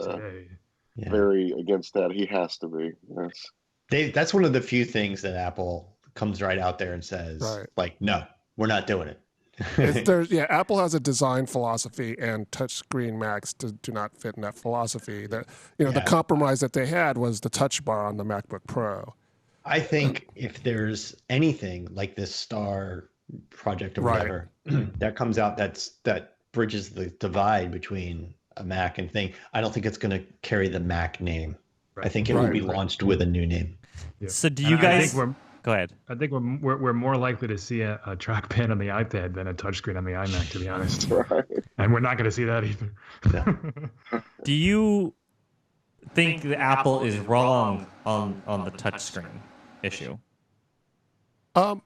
E: very against that. He has to be. Yes.
C: That's one of the few things that Apple comes right out there and says, like, no, we're not doing it.
A: Apple has a design philosophy, and touchscreen Macs do not fit in that philosophy. That the compromise that they had was the Touch Bar on the MacBook Pro.
C: I think if there's anything like this Star project or whatever that comes out that bridges the divide between a Mac and thing, I don't think it's going to carry the Mac name. I think it will be launched with a new name.
B: Yeah. So do you guys? Go ahead.
D: I think we're more likely to see a trackpad on the iPad than a touchscreen on the iMac, to be honest. And we're not going to see that either.
B: Yeah. Do you think that Apple is wrong on the touchscreen issue?
D: It's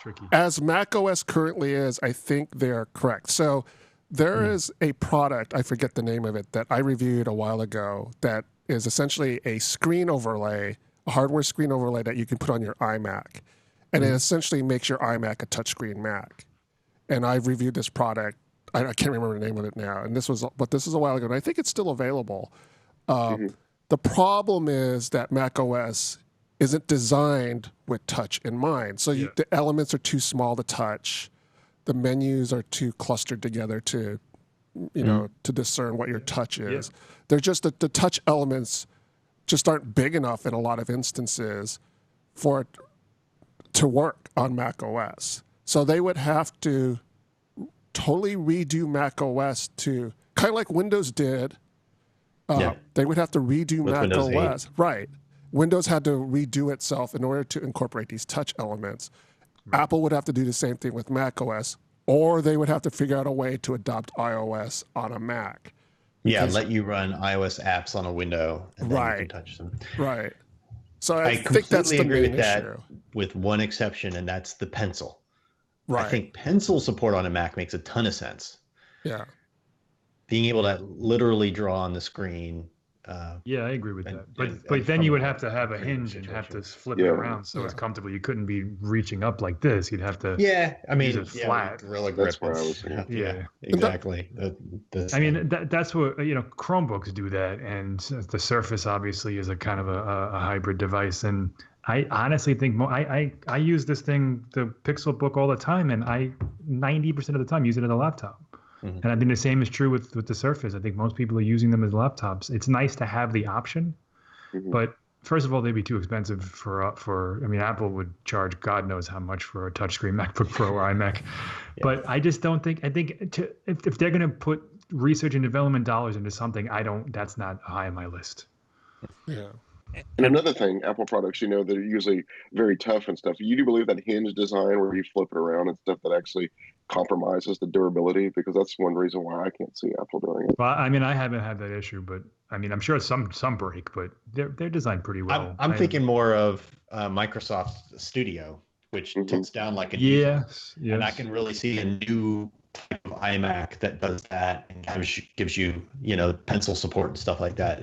D: tricky.
A: As macOS currently is, I think they are correct. So there is a product, I forget the name of it, that I reviewed a while ago that is essentially a screen overlay, a hardware screen overlay that you can put on your iMac. And it essentially makes your iMac a touchscreen Mac. And I've reviewed this product. I can't remember the name of it now. And this is a while ago. And I think it's still available. The problem is that macOS isn't designed with touch in mind. So the elements are too small to touch. The menus are too clustered together to, to discern what your touch is. They're just the touch elements just aren't big enough in a lot of instances for it to work on macOS. So they would have to totally redo macOS to kind of like Windows did. They would have to redo macOS. Right. Windows had to redo itself in order to incorporate these touch elements. Right. Apple would have to do the same thing with macOS, or they would have to figure out a way to adopt iOS on a Mac.
C: Let you run iOS apps on a window and then you can touch them.
A: Right. So I think that's the
C: agree
A: main
C: with that,
A: issue.
C: with one exception, and that's the pencil.
A: Right.
C: I think pencil support on a Mac makes a ton of sense.
A: Yeah.
C: Being able to literally draw on the screen
D: Yeah, I agree with that. But then you would have to have a hinge and have to flip it around so it's comfortable. You couldn't be reaching up like this. You'd have to.
C: Yeah, I mean,
D: use it flat.
C: Gorilla Grip.
E: That's where I was thinking.
C: Yeah, exactly.
D: I mean, that's what Chromebooks do that, and the Surface obviously is a kind of a hybrid device. And I honestly think I use this thing, the Pixel Book, all the time, and I 90% of the time use it as a laptop. Mm-hmm. And I think the same is true with the Surface. I think most people are using them as laptops. It's nice to have the option, but first of all, they'd be too expensive for. I mean, Apple would charge God knows how much for a touchscreen MacBook Pro or iMac. But I just don't think. I think if they're going to put research and development dollars into something, that's not high on my list.
E: Yeah. And another thing, Apple products, they're usually very tough and stuff. You do believe that hinge design where you flip it around and stuff that actually compromises the durability? Because that's one reason why I can't see Apple doing it.
D: Well, I mean, I haven't had that issue, but I mean, I'm sure some break, but they're designed pretty well.
C: I'm thinking more of Microsoft Studio, which tilts down like a
D: yes,
C: and I can really see a new type of iMac that does that and gives you pencil support and stuff like that.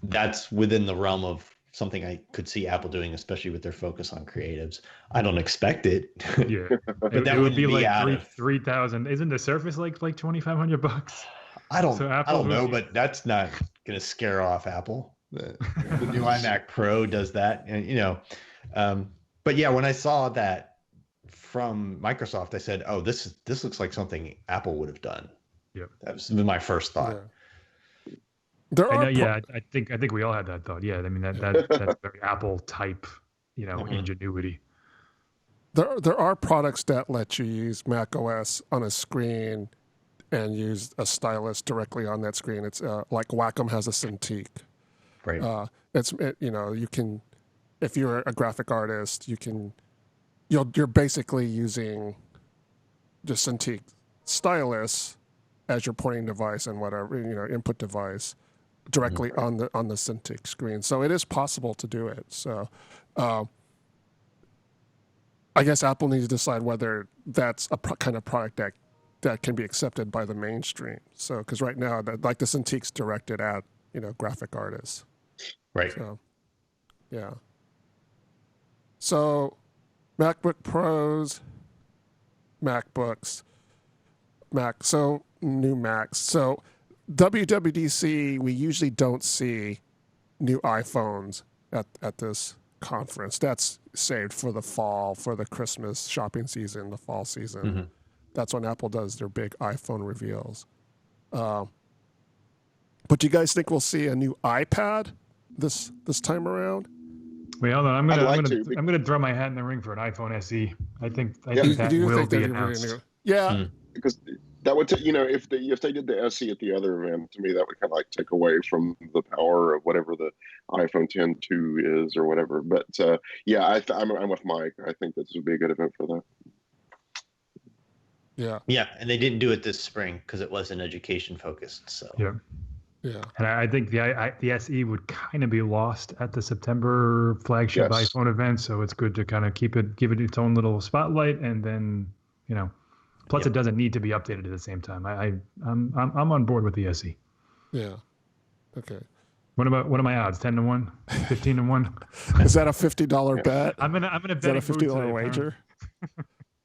C: That's within the realm of something I could see Apple doing, especially with their focus on creatives. I don't expect it.
D: Yeah, but that would be like 3,000. Isn't the Surface like $2,500?
C: I don't know, but that's not going to scare off Apple. The new iMac Pro does that, and but yeah, when I saw that from Microsoft, I said, "Oh, this looks like something Apple would have done."
D: Yeah,
C: that was my first thought.
D: Yeah. I think we all had that thought. Yeah, I mean that's very Apple type, ingenuity.
A: There are products that let you use Mac OS on a screen and use a stylus directly on that screen. It's like Wacom has a Cintiq.
C: Right.
A: You can, if you're a graphic artist, you're basically using the Cintiq stylus as your pointing device and whatever, input device directly on the Cintiq screen. So it is possible to do it. So I guess Apple needs to decide whether that's a kind of product that can be accepted by the mainstream. So because right now, like the Cintiq's directed at graphic artists.
C: Right.
A: So, yeah. So MacBook Pros, MacBooks, new Macs. So WWDC, we usually don't see new iPhones at this conference. That's saved for the fall, for the Christmas shopping season, the fall season. Mm-hmm. That's when Apple does their big iPhone reveals. But do you guys think we'll see a new iPad this time around?
D: Wait, hold on. I'm gonna throw my hat in the ring for an iPhone SE. I think that will be announced.
A: Yeah,
E: because that would if they did the SE at the other event, to me that would kind of like take away from the power of whatever the iPhone 10 2 is or whatever. But I'm with Mike. I think this would be a good event for that.
C: Yeah, and they didn't do it this spring because it wasn't education focused. So
D: yeah. And I think the SE would kind of be lost at the September flagship iPhone event, so it's good to kind of give it its own little spotlight, and then plus it doesn't need to be updated at the same time. I'm on board with the SE.
A: Yeah. Okay.
D: What are my odds? 10-1, 15-1.
A: Is that a $50 bet?
D: I'm gonna bet.
A: Is that a $50 wager?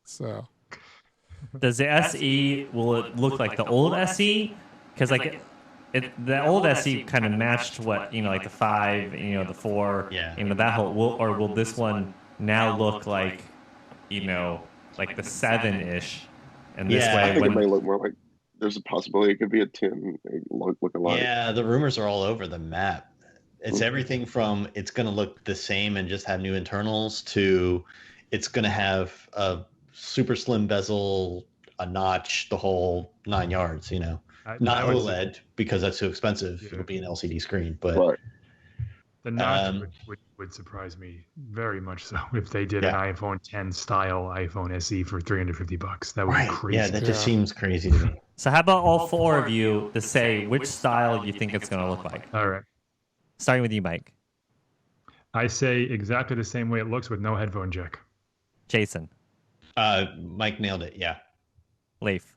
A: So.
B: Does the SE, will it look like the old SE? Because the old SE kind of matched what like the 5, the 4, that whole. Will this one now look like, like the 7-ish? And this way,
E: I think it may look more like there's a possibility it could be a 10 look alike.
C: Yeah, the rumors are all over the map. It's everything from it's going to look the same and just have new internals to it's going to have a super slim bezel, a notch, the whole 9 yards. Not OLED because that's too expensive. It'll be an LCD screen, but
D: the notch would surprise me very much so if they did an iPhone 10 style iPhone SE for $350. That would be crazy.
C: Yeah, that just seems crazy to me.
B: So how about all 4 of you to say which style you think it's going to look like?
D: All right.
B: Starting with you, Mike.
D: I say exactly the same way it looks with no headphone jack.
B: Jason.
C: Mike nailed it. Yeah.
B: Leif.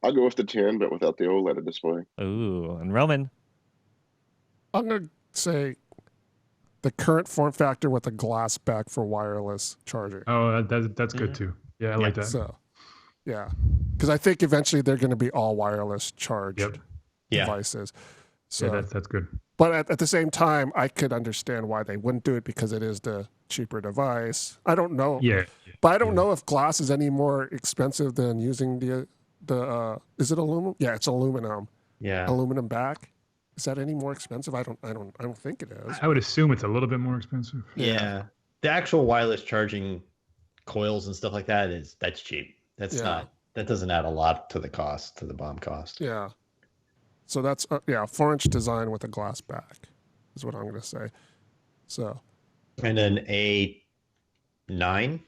E: I'll go with the 10, but without the OLED display.
B: Ooh, and Roman.
A: I'm going to say the current form factor with a glass back for wireless charging.
D: Oh, that's good too. Yeah, I like that.
A: So, yeah, because I think eventually they're going to be all wireless charged devices. So
D: that's good.
A: But at the same time, I could understand why they wouldn't do it because it is the cheaper device. I don't know.
D: Yeah.
A: But I don't know if glass is any more expensive than using the is it aluminum? Yeah, it's aluminum.
C: Yeah.
A: Aluminum back. Is that any more expensive? I don't think it is.
D: I would assume it's a little bit more expensive.
C: Yeah. The actual wireless charging coils and stuff like that's cheap. That doesn't add a lot to the cost, to the BOM cost.
A: Yeah. So that's 4-inch design with a glass back is what I'm going to say. So.
C: And an A9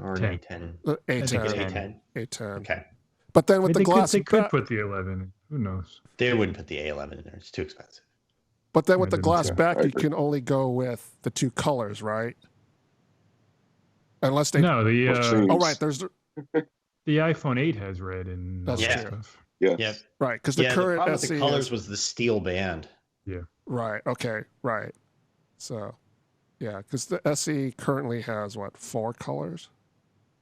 C: or
D: 10.
C: an A10?
A: A10.
C: A10. Okay.
A: But then with the glass,
D: they could put the 11. Who knows?
C: They wouldn't put the A11 in there. It's too expensive.
A: But then with the glass back, you can only go with the two colors, right? Unless they there's
D: the iPhone 8 has red and stuff.
E: Yeah.
C: Yep.
A: Right, because the current
C: problem
A: SE
C: with the colors was the steel band.
D: Yeah.
A: Right. Okay. Right. So, yeah, because the SE currently has 4 colors?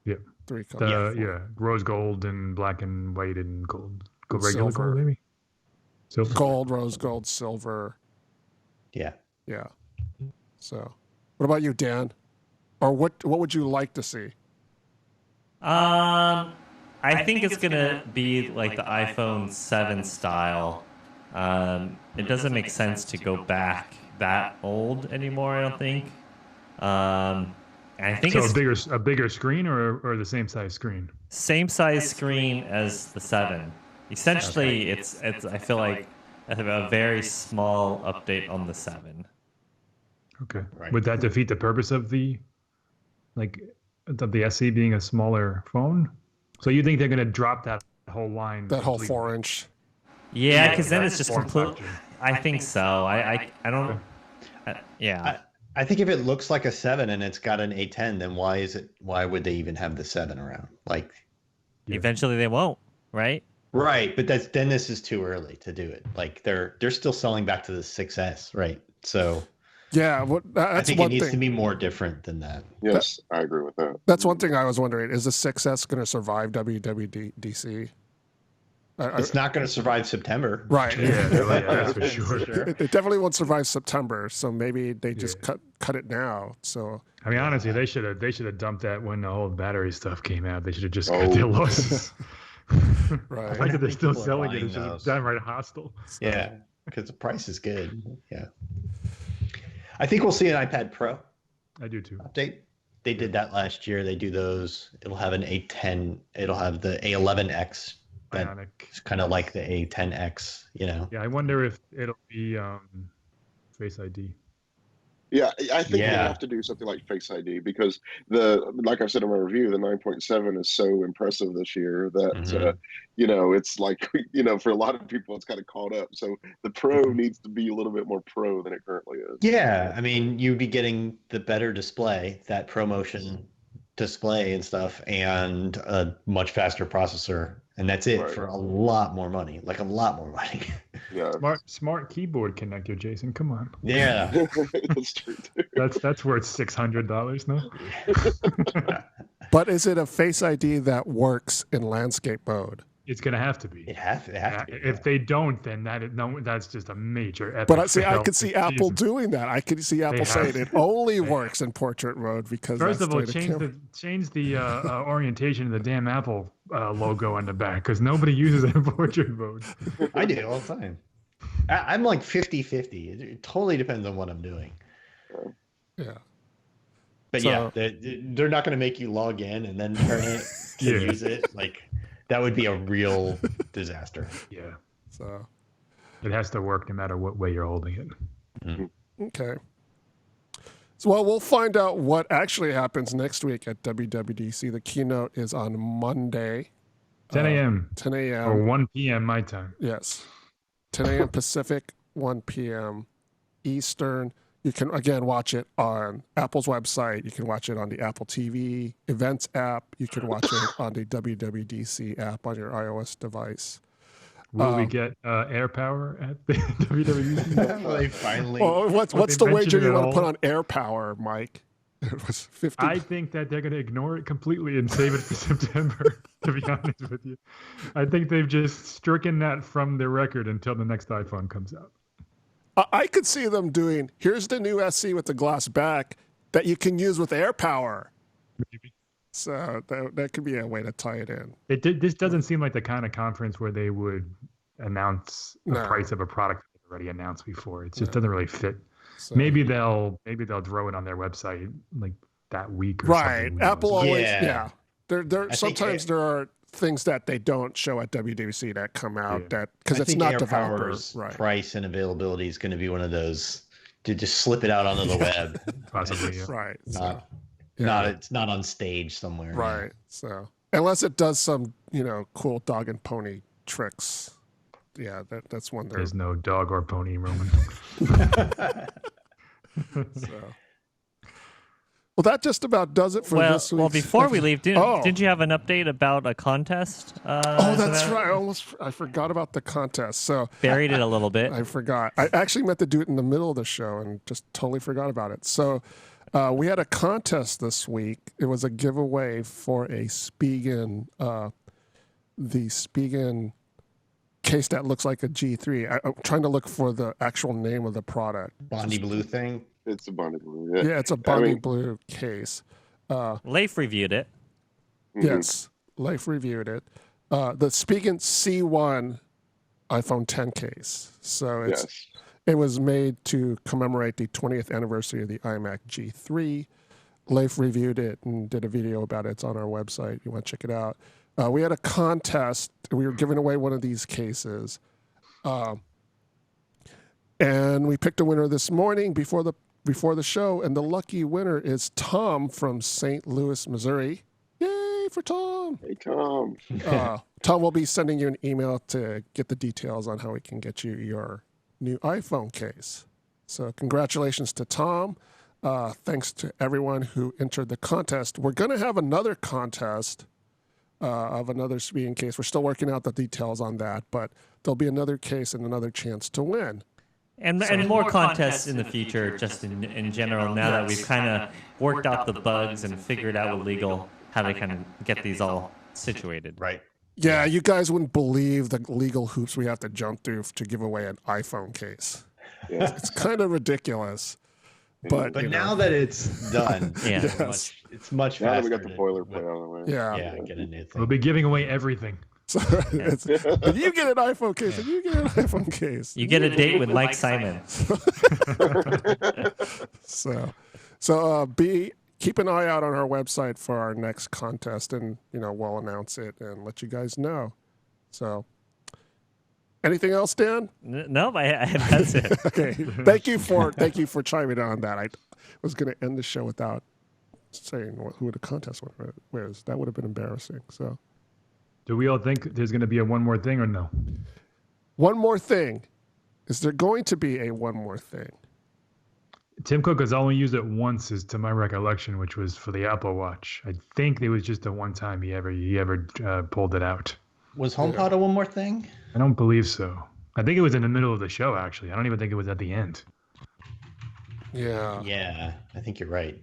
D: Yeah.
A: 3 colors.
D: Rose gold and black and white and gold. Regular
A: silver.
D: Gold, maybe. Silver.
A: Gold, rose gold, silver.
C: Yeah.
A: Yeah. So, what about you, Dan? Or what would you like to see?
B: I think it's going to be like the iPhone 7 style. It doesn't make sense to go back that old anymore, I don't think. I think
D: it's a bigger screen or the same size screen?
B: Same size screen as the 7. Essentially, it's I feel like a very small update on the 7.
D: Okay. Right. Would that defeat the purpose of the SE being a smaller phone? So you think they're going to drop that whole line?
A: That whole 4-inch?
B: Yeah, because then it's just complete. I think so. I don't.
C: I think if it looks like a 7 and it's got an A10, then why would they even have the 7 around?
B: Eventually they won't, right?
C: Right, but then this is too early to do it. Like they're still selling back to the 6S, right? So
A: yeah, that's
C: I think it needs to be more different than that.
E: Yes, I agree with that.
A: That's one thing I was wondering: is the 6S going to survive WWDC?
C: It's not going to survive September,
A: right?
D: Yeah, that's for sure.
A: It definitely won't survive September. So maybe they just cut it now. So
D: I mean, honestly, they should have dumped that when the whole battery stuff came out. They should have just cut their losses.
A: Right?
D: Like they're still selling it. It's just downright hostile.
C: Yeah, because the price is good. Yeah, I think we'll see an iPad Pro.
D: I do too.
C: Update. They did that last year. They do those. It'll have an A10. It'll have the A11X. It's kind of like the A10X,
D: Yeah, I wonder if it'll be Face ID.
E: Yeah, I think they have to do something like Face ID because like I said in my review, the 9.7 is so impressive this year that it's like for a lot of people it's kind of caught up. So the Pro needs to be a little bit more pro than it currently is.
C: Yeah, I mean you'd be getting the better display, that ProMotion display and stuff, and a much faster processor. And that's it for a lot more money,
E: Yeah.
D: Smart keyboard connector, Jason. Come on.
C: Yeah.
E: That's true too.
D: That's worth $600 now.
A: But is it a Face ID that works in landscape mode?
D: It's going to have to be.
C: It have to be.
D: If they don't, then that's just a major epic.
A: But I could see Apple doing that. I could see Apple saying it only works in portrait mode because
D: first of all, change the orientation of the damn Apple logo on the back because nobody uses it in portrait mode.
C: I do all the time. I'm like 50-50. It totally depends on what I'm doing.
A: Yeah.
C: But they're not going to make you log in and then turn it to use it. That would be a real disaster.
D: Yeah. So it has to work no matter what way you're holding it.
C: Mm-hmm.
A: Okay. So, we'll find out what actually happens next week at WWDC. The keynote is on Monday.
D: 10 a.m.
A: 10 a.m.
D: Or 1 p.m. my time.
A: Yes. 10 a.m. Pacific, 1 p.m. Eastern. You can, again, watch it on Apple's website. You can watch it on the Apple TV events app. You can watch it on the WWDC app on your iOS device.
D: Will we get air power at the WWDC?
C: They finally.
A: Well, what's the wager you want to put on air power, Mike? It was 50.
D: I think that they're going to ignore it completely and save it for September, to be honest with you. I think they've just stricken that from their record until the next iPhone comes out.
A: I could see them doing, here's the new SE with the glass back that you can use with air power.
D: Maybe.
A: So that could be a way to tie it in.
D: This doesn't seem like the kind of conference where they would announce the price of a product they've already announced before. It just doesn't really fit. So, maybe they'll throw it on their website like that week. Or
A: right.
D: something.
A: Apple always, There sometimes there are things that they don't show at WWDC that come out that because it's not developers.
C: Right. Price and availability is going to be one of those to just slip it out onto the web.
D: Possibly, yeah.
A: Right.
C: It's not on stage somewhere.
A: Right. So unless it does some cool dog and pony tricks. Yeah, that's one.
D: There's no dog or pony, Roman.
A: Well, that just about does it for this week.
B: Well, before we leave, did you have an update about a contest?
A: That's right. I forgot about the contest. So
B: buried it a little bit.
A: I forgot. I actually meant to do it in the middle of the show and just totally forgot about it. So we had a contest this week. It was a giveaway for a Spigen, the Spigen case that looks like a G3. I'm trying to look for the actual name of the product.
C: Bondi Blue thing?
E: It's a Bondi Blue.
A: Yeah, it's a Bondi Blue case.
B: Leif reviewed it.
A: Yes, Leif reviewed it. The Spigen C1 iPhone 10 case. So it was made to commemorate the 20th anniversary of the iMac G3. Leif reviewed it and did a video about it. It's on our website. You want to check it out. We had a contest. We were giving away one of these cases. And we picked a winner this morning before the show. And the lucky winner is Tom from St. Louis, Missouri. Yay for Tom.
E: Hey, Tom.
A: Tom will be sending you an email to get the details on how we can get you your new iPhone case. So congratulations to Tom. Thanks to everyone who entered the contest. We're going to have another contest of another Spigen case. We're still working out the details on that, but there'll be another case and another chance to win.
B: And more contests in the future, just in general, now that we've kind of worked out the bugs and figured out with legal how to kind of get these all situated.
C: Right.
A: Yeah, you guys wouldn't believe the legal hoops we have to jump through to give away an iPhone case. Yeah. It's kind of ridiculous. But
C: now that it's done, it's much faster.
E: Now that we got the boilerplate out of the way.
A: Yeah,
C: get a new thing.
D: We'll be giving away everything.
A: So if you get an iPhone case, and you get an iPhone case,
B: you get a date with Mike Simon.
A: So keep an eye out on our website for our next contest, and we'll announce it and let you guys know. So. Anything else, Dan?
B: No, that's it.
A: Okay. Thank you for chiming on that. I was going to end the show without saying who the contest winner was. That would have been embarrassing. So,
D: do we all think there's going to be a one more thing or no?
A: One more thing. Is there going to be a one more thing?
D: Tim Cook has only used it once, is to my recollection, which was for the Apple Watch. I think it was just the one time he ever pulled it out.
C: Was HomePod a one more thing?
D: I don't believe so. I think it was in the middle of the show, actually. I don't even think it was at the end.
A: Yeah.
C: Yeah, I think you're right.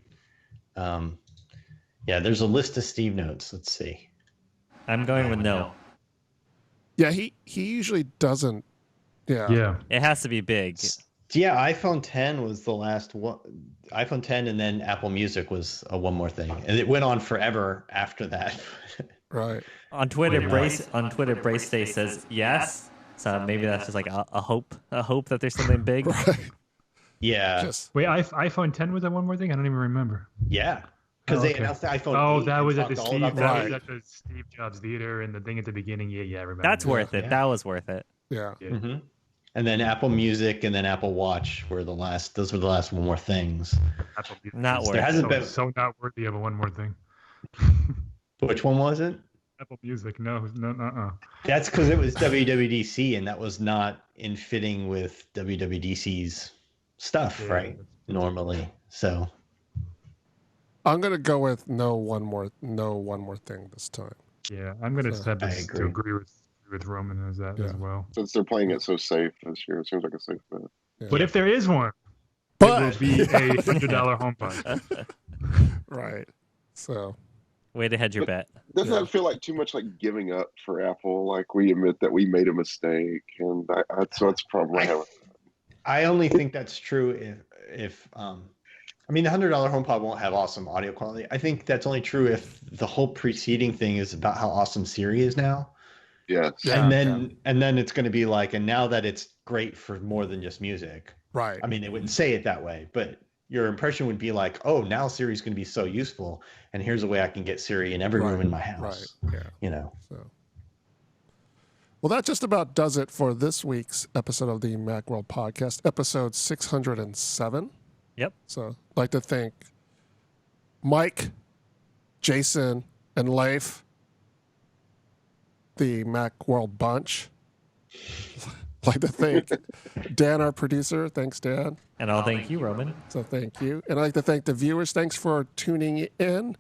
C: There's a list of Steve notes. Let's see.
B: I'm going with no.
A: Yeah, he usually doesn't.
D: Yeah.
B: It has to be big.
C: Yeah, iPhone 10 was the last one. iPhone 10 and then Apple Music was a one more thing. And it went on forever after that.
A: Right.
B: On Twitter, Brace Day says yes. So maybe that's just like a hope that there's something big.
A: Right.
C: Yeah.
D: Wait, iPhone 10 was that one more thing? I don't even remember.
C: Yeah. Because they announced the iPhone 8.
D: Oh, that was at the Steve Jobs Theater and the thing at the beginning. Yeah, I remember.
B: That's worth it. That was worth it.
A: Yeah.
C: Mm-hmm. And then Apple Music and then Apple Watch were the last. Those were the last one more things.
B: Not worth it.
C: There hasn't been
D: so not worthy of a one more thing.
C: Which one was it?
D: Apple Music. No.
C: That's because it was WWDC, and that was not in fitting with WWDC's stuff, right? Normally, so
A: I'm gonna go with no one more thing this time.
D: Yeah, I'm gonna have to agree with with Roman as that as well.
E: Since they're playing it so safe this year, it seems like a safe bet.
D: Yeah. But if there is one,
A: but
D: it will be a $100 HomePod.
A: Right. So,
B: way to hedge your bet.
E: Doesn't that feel like too much like giving up for Apple? Like we admit that we made a mistake, and that's a problem I have.
C: I only think that's true if I mean, the $100 HomePod won't have awesome audio quality. I think that's only true if the whole preceding thing is about how awesome Siri is now.
E: Yes.
C: And then it's going to be like, and now that it's great for more than just music.
A: Right.
C: I mean, they wouldn't say it that way, but your impression would be like, oh, now Siri's going to be so useful, and here's a way I can get Siri in every room in my house.
A: Right. Yeah.
C: You know.
A: So. Well, that just about does it for this week's episode of the Macworld Podcast, episode 607.
B: Yep.
A: So I'd like to thank Mike, Jason, and Leif, the Macworld bunch. I'd like to thank Dan, our producer. Thanks, Dan.
B: And I'll thank you, Roman.
A: So thank you. And I'd like to thank the viewers. Thanks for tuning in.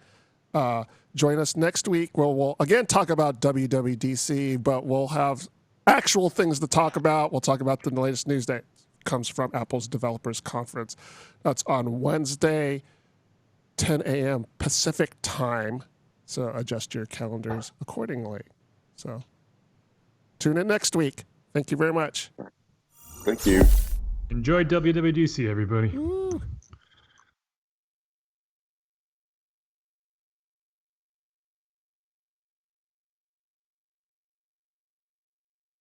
A: Join us next week where we'll again talk about WWDC, but we'll have actual things to talk about. We'll talk about the latest news that comes from Apple's Developers Conference. That's on Wednesday, 10 a.m. Pacific time. So adjust your calendars accordingly. So tune in next week. Thank you very much.
E: Thank you.
D: Enjoy WWDC, everybody.
A: Woo.